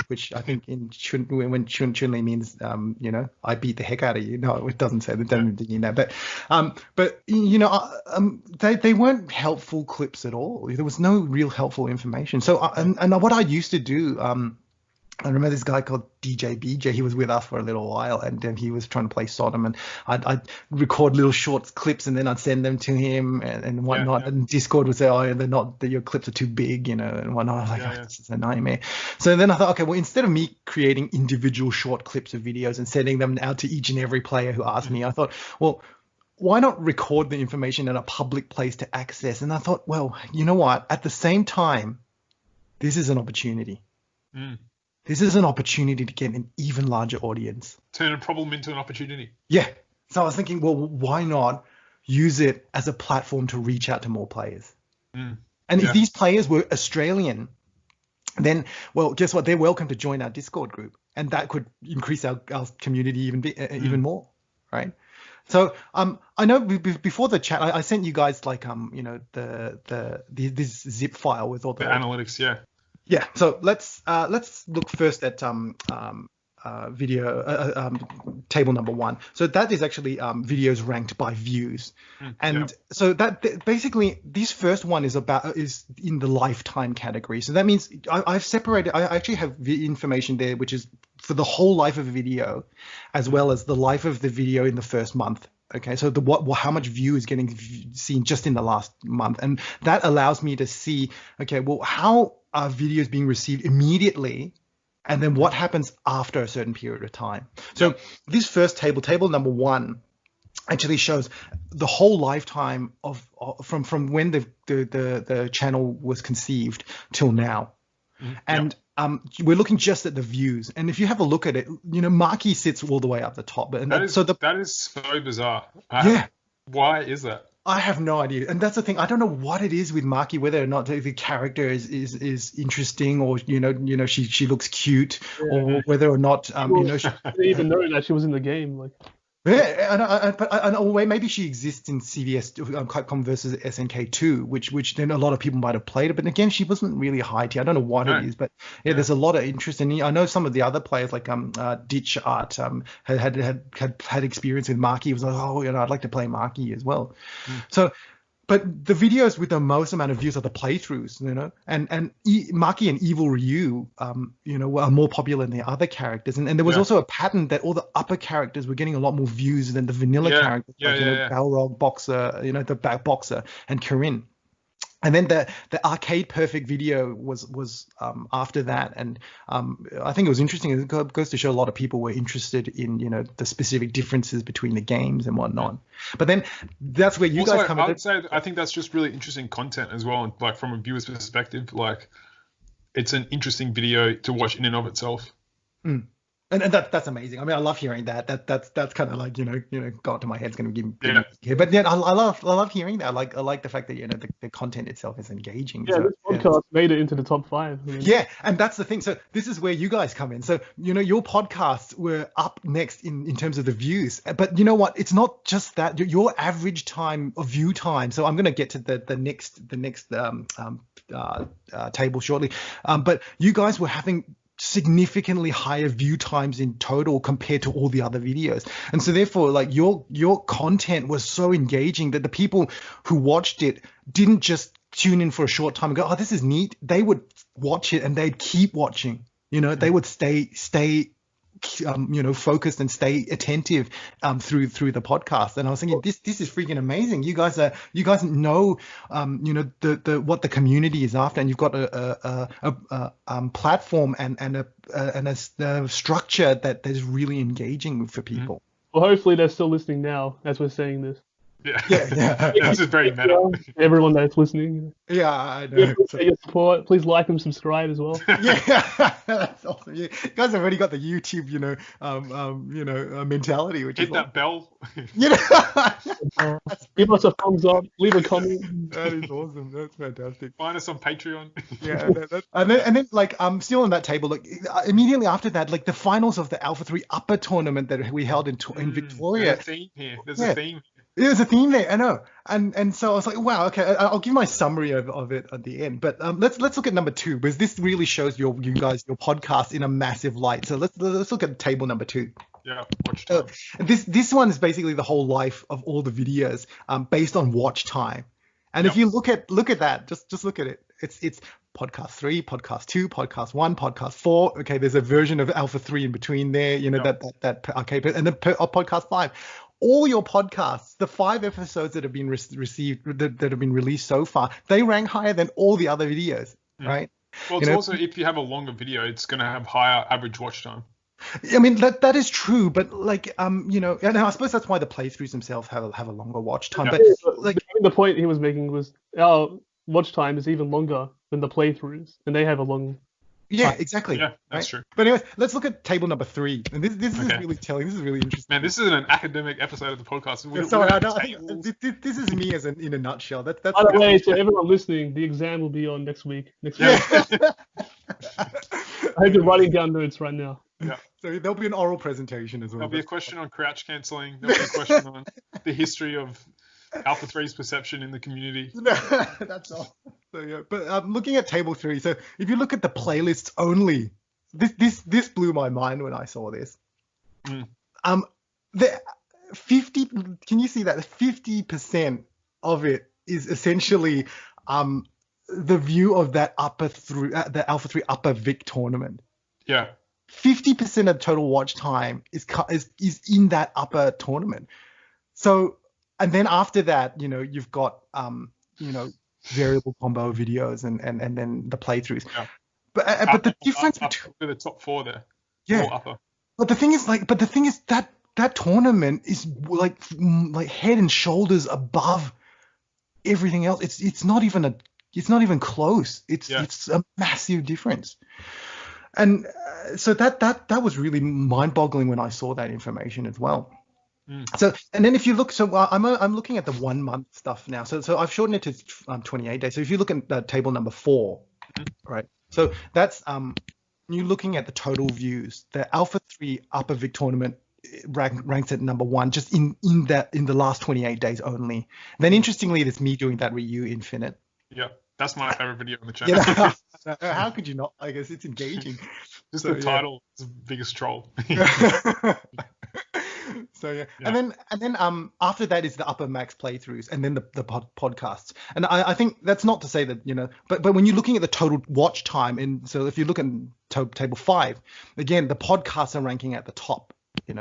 which I think when Chun-Li means, I beat the heck out of you. No, it doesn't say that. Doesn't mean that. But they weren't helpful clips at all. There was no real helpful information. So and what I used to do, I remember this guy called DJ BJ. He was with us for a little while, and then he was trying to play Sodom, and I'd record little short clips, and then I'd send them to him and whatnot. Yeah. And Discord would say, "Oh, they're not. Your clips are too big, and whatnot." I was like, "This is a nightmare." So then I thought, okay, well, instead of me creating individual short clips of videos and sending them out to each and every player who asked me, I thought, well, why not record the information in a public place to access? And I thought, well, you know what? At the same time, this is an opportunity. This is an opportunity to get an even larger audience. Turn a problem into an opportunity. Yeah. So I was thinking, well, why not use it as a platform to reach out to more players? And if these players were Australian, then, well, guess what? They're welcome to join our Discord group, and that could increase our community even more, right? So I know before the chat, I sent you guys like this zip file with all the analytics, Yeah, so let's look first at video table number 1. So that is actually videos ranked by views, and so that basically this first one is in the lifetime category. So that means I've separated. I actually have the information there, which is for the whole life of a video, as well as the life of the video in the first month. Okay, so how much view is getting seen just in the last month, and that allows me to see, okay, well, how are videos being received immediately, and then what happens after a certain period of time. So this first table number 1, actually shows the whole lifetime of from when the channel was conceived till now, and we're looking just at the views. And if you have a look at it, Marky sits all the way up the top. And that is so bizarre. Why is that? I have no idea, and that's the thing. I don't know what it is with Marky, whether or not the character is interesting, or she looks cute, or whether or not she didn't even know that she was in the game. Like, or maybe she exists in CVS Capcom versus SNK 2, which then a lot of people might have played it. But again, she wasn't really high tier. I don't know what it is, but there's a lot of interest. And I know some of the other players like Ditch Art had experience with Marky. He was like, I'd like to play Marky as well. So. But the videos with the most amount of views are the playthroughs, and Maki and Evil Ryu, are more popular than the other characters. And there was also a pattern that all the upper characters were getting a lot more views than the vanilla characters, Balrog, Boxer, the back Boxer, and Kirin. And then the Arcade Perfect video was after that, and I think it was interesting. It goes to show a lot of people were interested in the specific differences between the games and whatnot. But then that's where you guys come in. I would say I think that's just really interesting content as well, and like from a viewer's perspective, like it's an interesting video to watch in and of itself. And that's amazing. I mean, I love hearing that. That's kind of like got to my head's going to give me. But I love hearing that. I like the fact that the content itself is engaging. Yeah, this podcast made it into the top 5. Yeah, and that's the thing. So this is where you guys come in. So your podcasts were up next in terms of the views. But you know what? It's not just that. Your average time of view time. So I'm going to get to the next table shortly. But you guys were having significantly higher view times in total compared to all the other videos, and so therefore like your content was so engaging that the people who watched it didn't just tune in for a short time and go, oh, this is neat. They would watch it and they'd keep watching. They would stay focused and stay attentive through the podcast. And I was thinking, this is freaking amazing. You guys know what the community is after, and you've got a platform and a structure that is really engaging for people. Well, hopefully they're still listening now as we're saying this. Yeah. This is very meta. Everyone that's listening. Yeah, I know. Your support. Please like and subscribe as well. Yeah, that's awesome. You guys have already got the YouTube, mentality, which hit that bell. That's Give us a thumbs up. Leave a comment. That is awesome. That's fantastic. Find us on Patreon. Yeah, and then like still on that table, like immediately after that, like the finals of the Alpha 3 Upper tournament that we held in Victoria. There's a theme here. There's a theme. There's a theme there, I know, and so I was like, wow, okay, I'll give my summary of it at the end, but let's look at number 2, because this really shows you guys your podcast in a massive light. So let's look at table number 2. Yeah, watch time. This one is basically the whole life of all the videos, based on watch time, and if you look at that, just look at it. It's podcast 3, podcast 2, podcast 1, podcast 4. Okay, there's a version of Alpha 3 in between there, that okay, and then podcast 5. All your podcasts, the 5 episodes that have been that have been released so far, they rank higher than all the other videos, right? Well, it's also, if you have a longer video, it's going to have higher average watch time. I mean, that is true, but like, and I suppose that's why the playthroughs themselves have a longer watch time. Yeah. But like, the point he was making was our watch time is even longer than the playthroughs, and they have a long. Yeah, exactly. Yeah, that's true. But anyways, let's look at table number 3. And this is really telling. This is really interesting. Man, this is an academic episode of the podcast. This is me in a nutshell. That's By the way, to everyone listening, the exam will be on next week. Yeah. I hope you're writing down notes right now. Yeah. So there'll be an oral presentation as well. There'll be a question on crouch cancelling. There'll be a question on the history of Alpha 3's perception in the community. No, that's all. So yeah, but looking at table 3, so if you look at the playlists only, this blew my mind when I saw this. The 50, can you see that? 50% of it is essentially the view of that the Alpha 3 Upper Vic tournament. Yeah. 50% of total watch time is in that upper tournament. So, and then after that, you've got variable combo videos and then the playthroughs. Yeah. But the difference between the top 4 there. Yeah. More upper. But the thing is that tournament is like head and shoulders above everything else. It's not even close. It's a massive difference. And so that was really mind-boggling when I saw that information as well. So, and then if you look, so I'm looking at the 1 month stuff now. So I've shortened it to 28 days. So if you look at table number 4, right? So that's you're looking at the total views. The Alpha 3 Upper Vic tournament ranks at number 1, just in the last 28 days only. Then interestingly, it's me doing that Ryu Infinite. Yeah. That's my favorite video on the channel. Yeah. How could you not? I guess it's engaging. Just the title is the biggest troll. So yeah. And then after that is the upper max playthroughs, and then the podcasts. And I think that's not to say that but when you're looking at the total watch time, and so if you look at table 5, again the podcasts are ranking at the top. In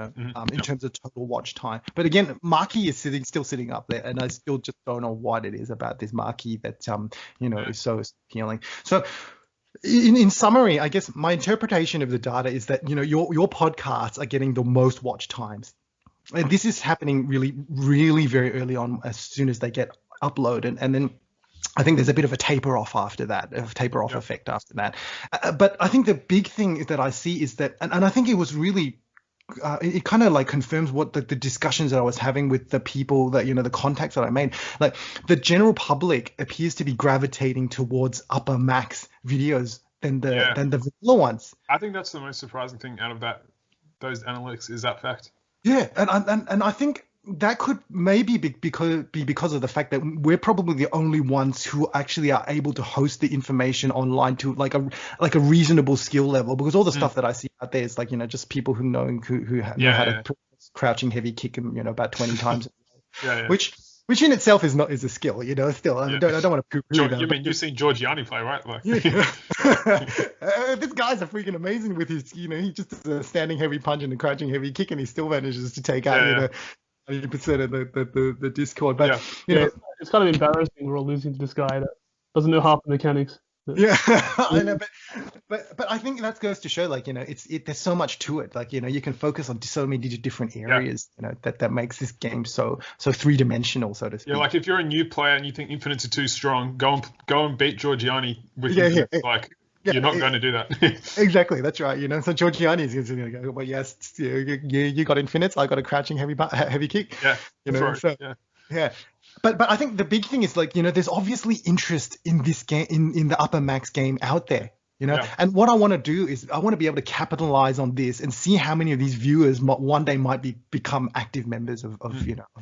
terms of total watch time. But again, Marquee is still sitting up there, and I still just don't know what it is about this Marquee that is so appealing. So in summary, I guess my interpretation of the data is that your podcasts are getting the most watch times, and this is happening really, really very early on, as soon as they get uploaded, and then I think there's a bit of a taper off after that, effect after that. But I think the big thing that I see is that, and I think it was really it kind of like confirms what the discussions that I was having with the people that, the contacts that I made. Like the general public appears to be gravitating towards upper max videos than the vanilla ones. I think that's the most surprising thing out of those analytics is that fact. Yeah, and I think that could maybe be because of the fact that we're probably the only ones who actually are able to host the information online to like a reasonable skill level, because all the stuff that I see out there is like just people who know how to crouching heavy kick about 20 times, which in itself is a skill, still I don't want to poo-poo that. You mean you've seen Giorgiani play, right? Like, this guy's are freaking amazing with his he just does a standing heavy punch and a crouching heavy kick, and he still manages to take out 100% of the Discord, but it's kind of embarrassing. We're all losing to this guy that doesn't know half the mechanics. Yeah, I know, but I think that goes to show, like there's so much to it. Like you can focus on so many different areas. That makes this game so 3-dimensional, so to speak. Yeah, like if you're a new player and you think Infinites are too strong, go and beat Giorgiani with Infinites. Like. You're not going to do that. Exactly, that's right. So Giorgiani is going to go, well, yes, you got Infinites, I got a crouching heavy kick. Yeah, right. But I think the big thing is like, there's obviously interest in this game, in the upper max game out there. Yeah. And what I want to do is I want to be able to capitalize on this and see how many of these viewers one day might become active members of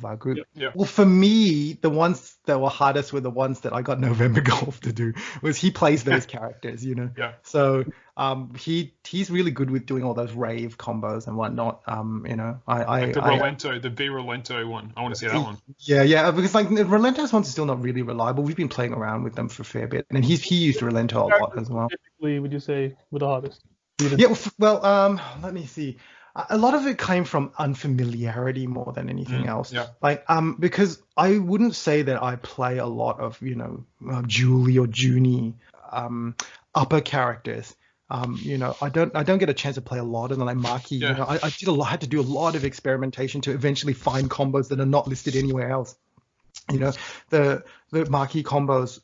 our group. Yeah. Well, for me, the ones that were hardest were the ones that I got November Golf to do, was he plays those characters, Yeah. So he's really good with doing all those rave combos and whatnot. Like the Rolento, the V Rolento one. I want to see that one. Yeah, because like Rolento's ones are still not really reliable. We've been playing around with them for a fair bit, and he used Rolento a lot as well. Typically, would you say were the hardest? Yeah, well, let me see. A lot of it came from unfamiliarity more than anything else. Yeah. Like, because I wouldn't say that I play a lot of, Julie or Junie, upper characters. I don't get a chance to play a lot of them, like Maki. Yeah. I had to do a lot of experimentation to eventually find combos that are not listed anywhere else. The Maki combos,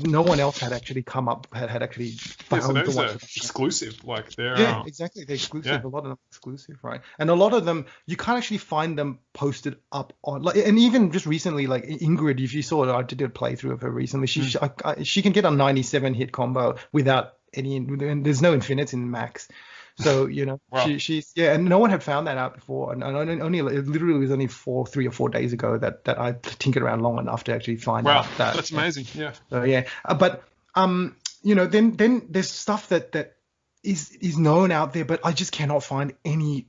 no one else had actually come up, had actually found so those the are ones. exclusive. Like they're Yeah, exactly. They're exclusive. Yeah. A lot of them are exclusive, right? And a lot of them you can't actually find them posted up on. Like, and even just recently, like Ingrid, if you saw it, I did a playthrough of her recently. She can get a 97 hit combo without any. And there's no infinites in max. So Wow. she's and no one had found that out before, and only it literally was only 3 or 4 days ago that I tinkered around long enough to actually find out that. That's amazing. Yeah. So yeah, but then there's stuff that is known out there, but I just cannot find any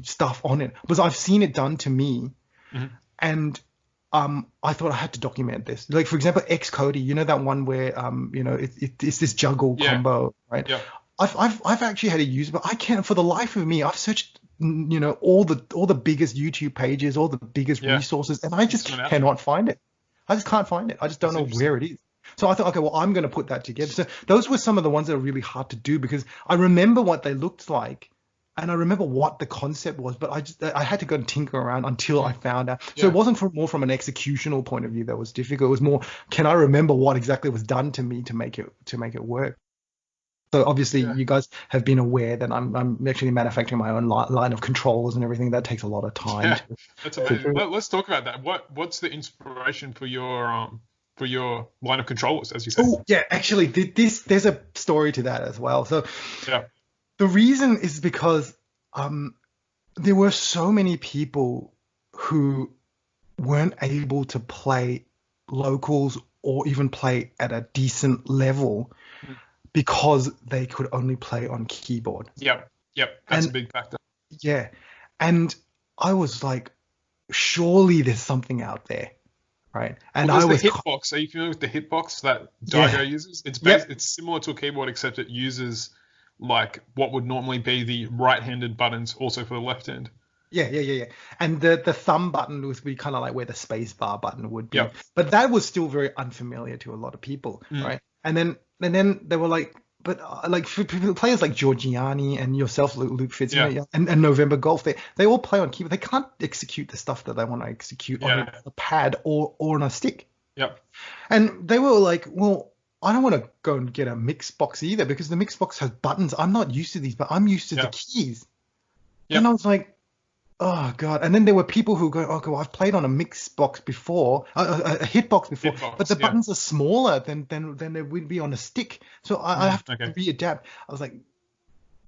stuff on it because I've seen it done to me, and I thought I had to document this. Like for example, X Cody, that one where it's this juggle combo, right? Yeah. I've actually had to use it, but I can't for the life of me. I've searched all the biggest YouTube pages, all the biggest resources, and I just cannot find it. I just can't find it. I just don't know where it is. So I thought, okay, well, I'm going to put that together. So those were some of the ones that are really hard to do because I remember what they looked like and I remember what the concept was, but I had to go and tinker around until I found out. So it wasn't more from an executional point of view that was difficult. It was more, can I remember what exactly was done to me to make it work? So obviously you guys have been aware that I'm actually manufacturing my own line of controllers and everything. That takes a lot of time. Yeah, that's amazing. Let's talk about that. What's the inspiration for your line of controllers, as you said? Oh yeah, actually, there's a story to that as well. So the reason is because there were so many people who weren't able to play locals or even play at a decent level. Because they could only play on keyboard. Yep. That's a big factor. Yeah. And I was like, surely there's something out there, right? And I was the hitbox. Are you familiar with the hitbox that Daigo uses? It's similar to a keyboard, except it uses like what would normally be the right-handed buttons also for the left hand. Yeah. And the thumb button would be kind of like where the space bar button would be. Yep. But that was still very unfamiliar to a lot of people, right? And then they were like, but like for players like Georgiani and yourself, Lukefitz, and November Golf, they all play on keyboard. They can't execute the stuff that they want to execute on a pad or on a stick. Yep. And they were like, well, I don't want to go and get a mix box either because the mix box has buttons. I'm not used to these, but I'm used to the keys. Yep. And I was like, oh god! And then there were people who go, okay, well, I've played on a mix box before, a hitbox before, but the buttons are smaller than they would be on a stick. So I have to readapt. I was like,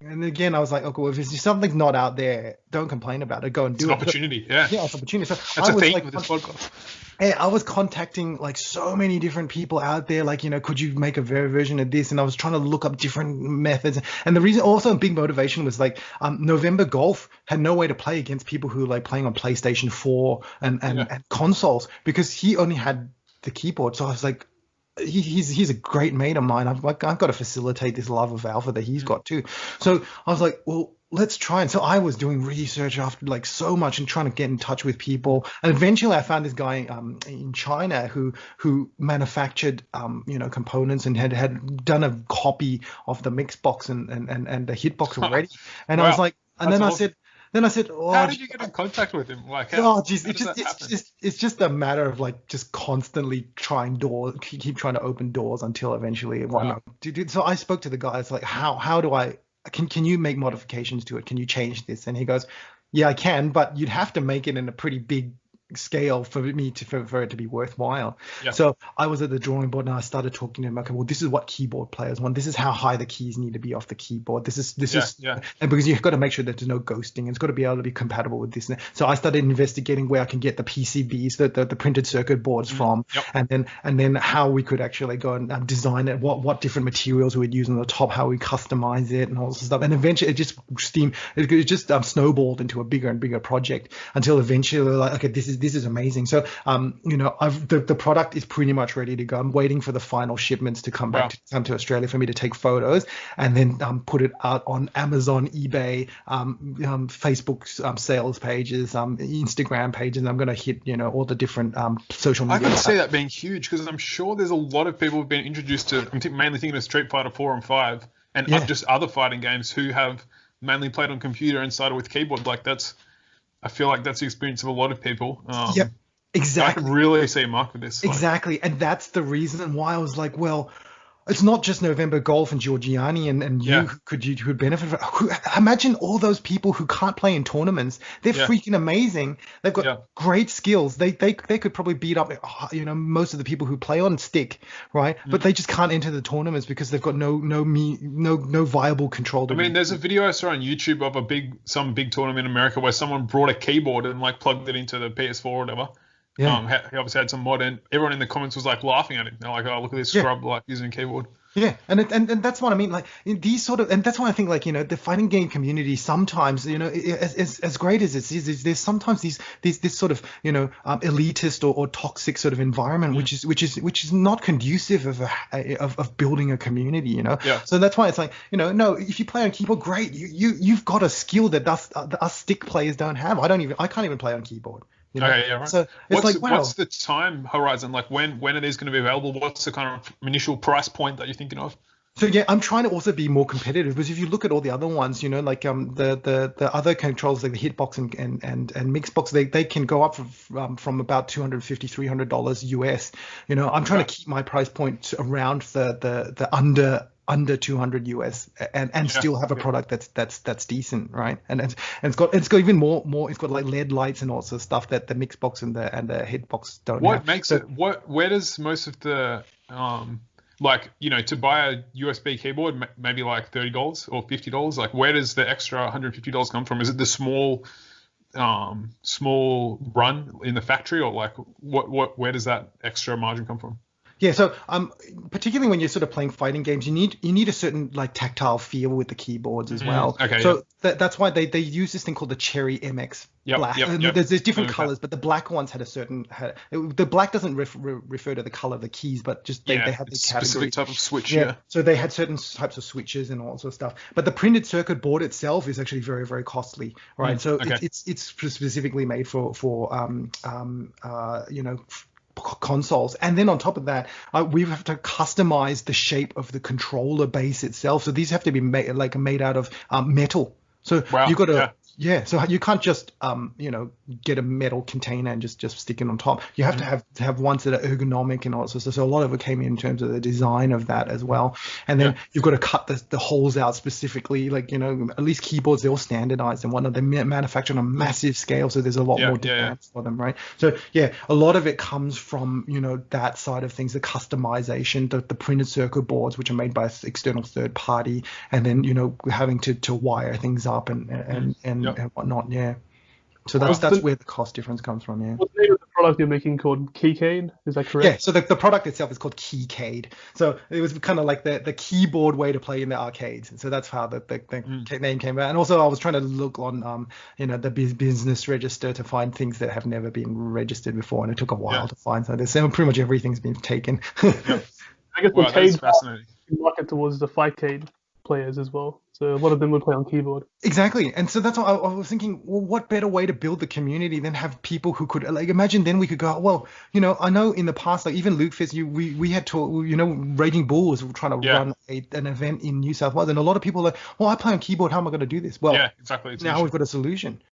and again, I was like, okay, well, if something's not out there, don't complain about it. Go and do it. It's an opportunity, yeah. Yeah, it's an opportunity. So that's a thing with this podcast. Yeah, I was contacting like so many different people out there, like, could you make a version of this? And I was trying to look up different methods. And the reason, also a big motivation was like November Golf had no way to play against people who like playing on PlayStation 4 and consoles because he only had the keyboard. So I was like, he's a great mate of mine. I've got to facilitate this love of Alpha that he's got too. So I was like, well, let's try. And so I was doing research after like so much and trying to get in touch with people. And eventually I found this guy in China who manufactured components and had done a copy of the mix box and the hitbox already. And I was like, and then awesome. I said, oh, how did you get in contact with him? Like, it's just a matter of like just constantly trying keep trying to open doors until eventually whatnot. So I spoke to the guy. It's like, how do I? Can you make modifications to it? Can you change this? And he goes, yeah, I can, but you'd have to make it in a pretty big, scale for me for it to be worthwhile. Yeah. So I was at the drawing board and I started talking to him. Okay, well, this is what keyboard players want. This is how high the keys need to be off the keyboard. This is and because you've got to make sure that there's no ghosting. It's got to be able to be compatible with this. So I started investigating where I can get the PCBs, the printed circuit boards from, and then how we could actually go and design it, what different materials we'd use on the top, how we customize it, and all this stuff. And eventually, it just snowballed into a bigger and bigger project until eventually, like, okay, this is amazing. So, the product is pretty much ready to go. I'm waiting for the final shipments to come to Australia for me to take photos and then put it out on Amazon, eBay, Facebook sales pages, Instagram pages. And I'm going to hit all the different social media. I can see that being huge because I'm sure there's a lot of people who've been introduced to. I'm mainly thinking of Street Fighter 4 and 5, and just other fighting games who have mainly played on computer and started with keyboard. Like I feel like that's the experience of a lot of people. Exactly. I can really see a mark for this. Exactly, and that's the reason why I was like, well, it's not just November Golf and Giorgiani and you who benefit from. Imagine all those people who can't play in tournaments. They're freaking amazing. They've got great skills. They could probably beat up most of the people who play on stick, right? But they just can't enter the tournaments because they've got no viable control. I mean, there's a video I saw on YouTube of some big tournament in America where someone brought a keyboard and like plugged it into the PS4 or whatever. Yeah. He obviously had some mod, and everyone in the comments was like laughing at it. They're like, "Oh, look at this scrub like using a keyboard." Yeah, and that's what I mean. Like these sort of, and that's why I think like the fighting game community sometimes as great as it is, there's sometimes this sort of elitist or toxic sort of environment which is not conducive of building a community. Yeah. So that's why it's like no, if you play on keyboard, great. You've got a skill that us stick players don't have. I can't even play on keyboard. Okay, yeah, right. So it's what's the time horizon? Like when are these going to be available? What's the kind of initial price point that you're thinking of? So yeah, I'm trying to also be more competitive because if you look at all the other ones, like the other controls like the Hitbox and Mixbox, they can go up from about $250, $300 US. I'm trying to keep my price point around the under 200 US and still have a product that's decent, right? And it's got even more. It's got like LED lights and all sorts of stuff that the Mixbox and the Hitbox don't have. What makes it? Where does most of the to buy a USB keyboard maybe like $30 or $50? Like where does the extra $150 come from? Is it the small run in the factory, or like where does that extra margin come from? Yeah, so particularly when you're sort of playing fighting games, you need a certain like tactile feel with the keyboards as well. Okay. So that's why they use this thing called the Cherry MX Black. There's different colors, but the black ones had the black doesn't refer to the color of the keys, but just they had the specific type of switch. Yeah. So they had certain types of switches and all sorts of stuff. But the printed circuit board itself is actually very, very costly, right? So it's specifically made for consoles, and then on top of that we have to customize the shape of the controller base itself, so these have to be made out of metal. So you've got to so you can't just get a metal container and just stick it on top. You have to have ones that are ergonomic and all sorts of. So a lot of it came in terms of the design of that as well. And then you've got to cut the holes out specifically. Like at least keyboards, they're all standardized and whatnot. They're manufactured on a massive scale, so there's a lot more demands for them, right? So a lot of it comes from that side of things, the customization, the printed circuit boards, which are made by an external third party, and then having to wire things up and whatnot. So that's where the cost difference comes from. What's the name of the product you're making called Keycade? Is that correct? Yeah, so the product itself is called Keycade. So it was kind of like the keyboard way to play in the arcades. So that's how the name came about. And also I was trying to look on the business register to find things that have never been registered before, and it took a while to find. So pretty much everything's been taken. I guess the Cade market towards the Fightcade players as well. So a lot of them would play on keyboard. Exactly. And so that's why I was thinking, well, what better way to build the community than have people who could, like, imagine then we could go, well, I know in the past, like even Lukefitz, we had to, Raging Bull was trying to run an event in New South Wales, and a lot of people are like, well, I play on keyboard, how am I going to do this? Well, exactly. Now we've got a solution.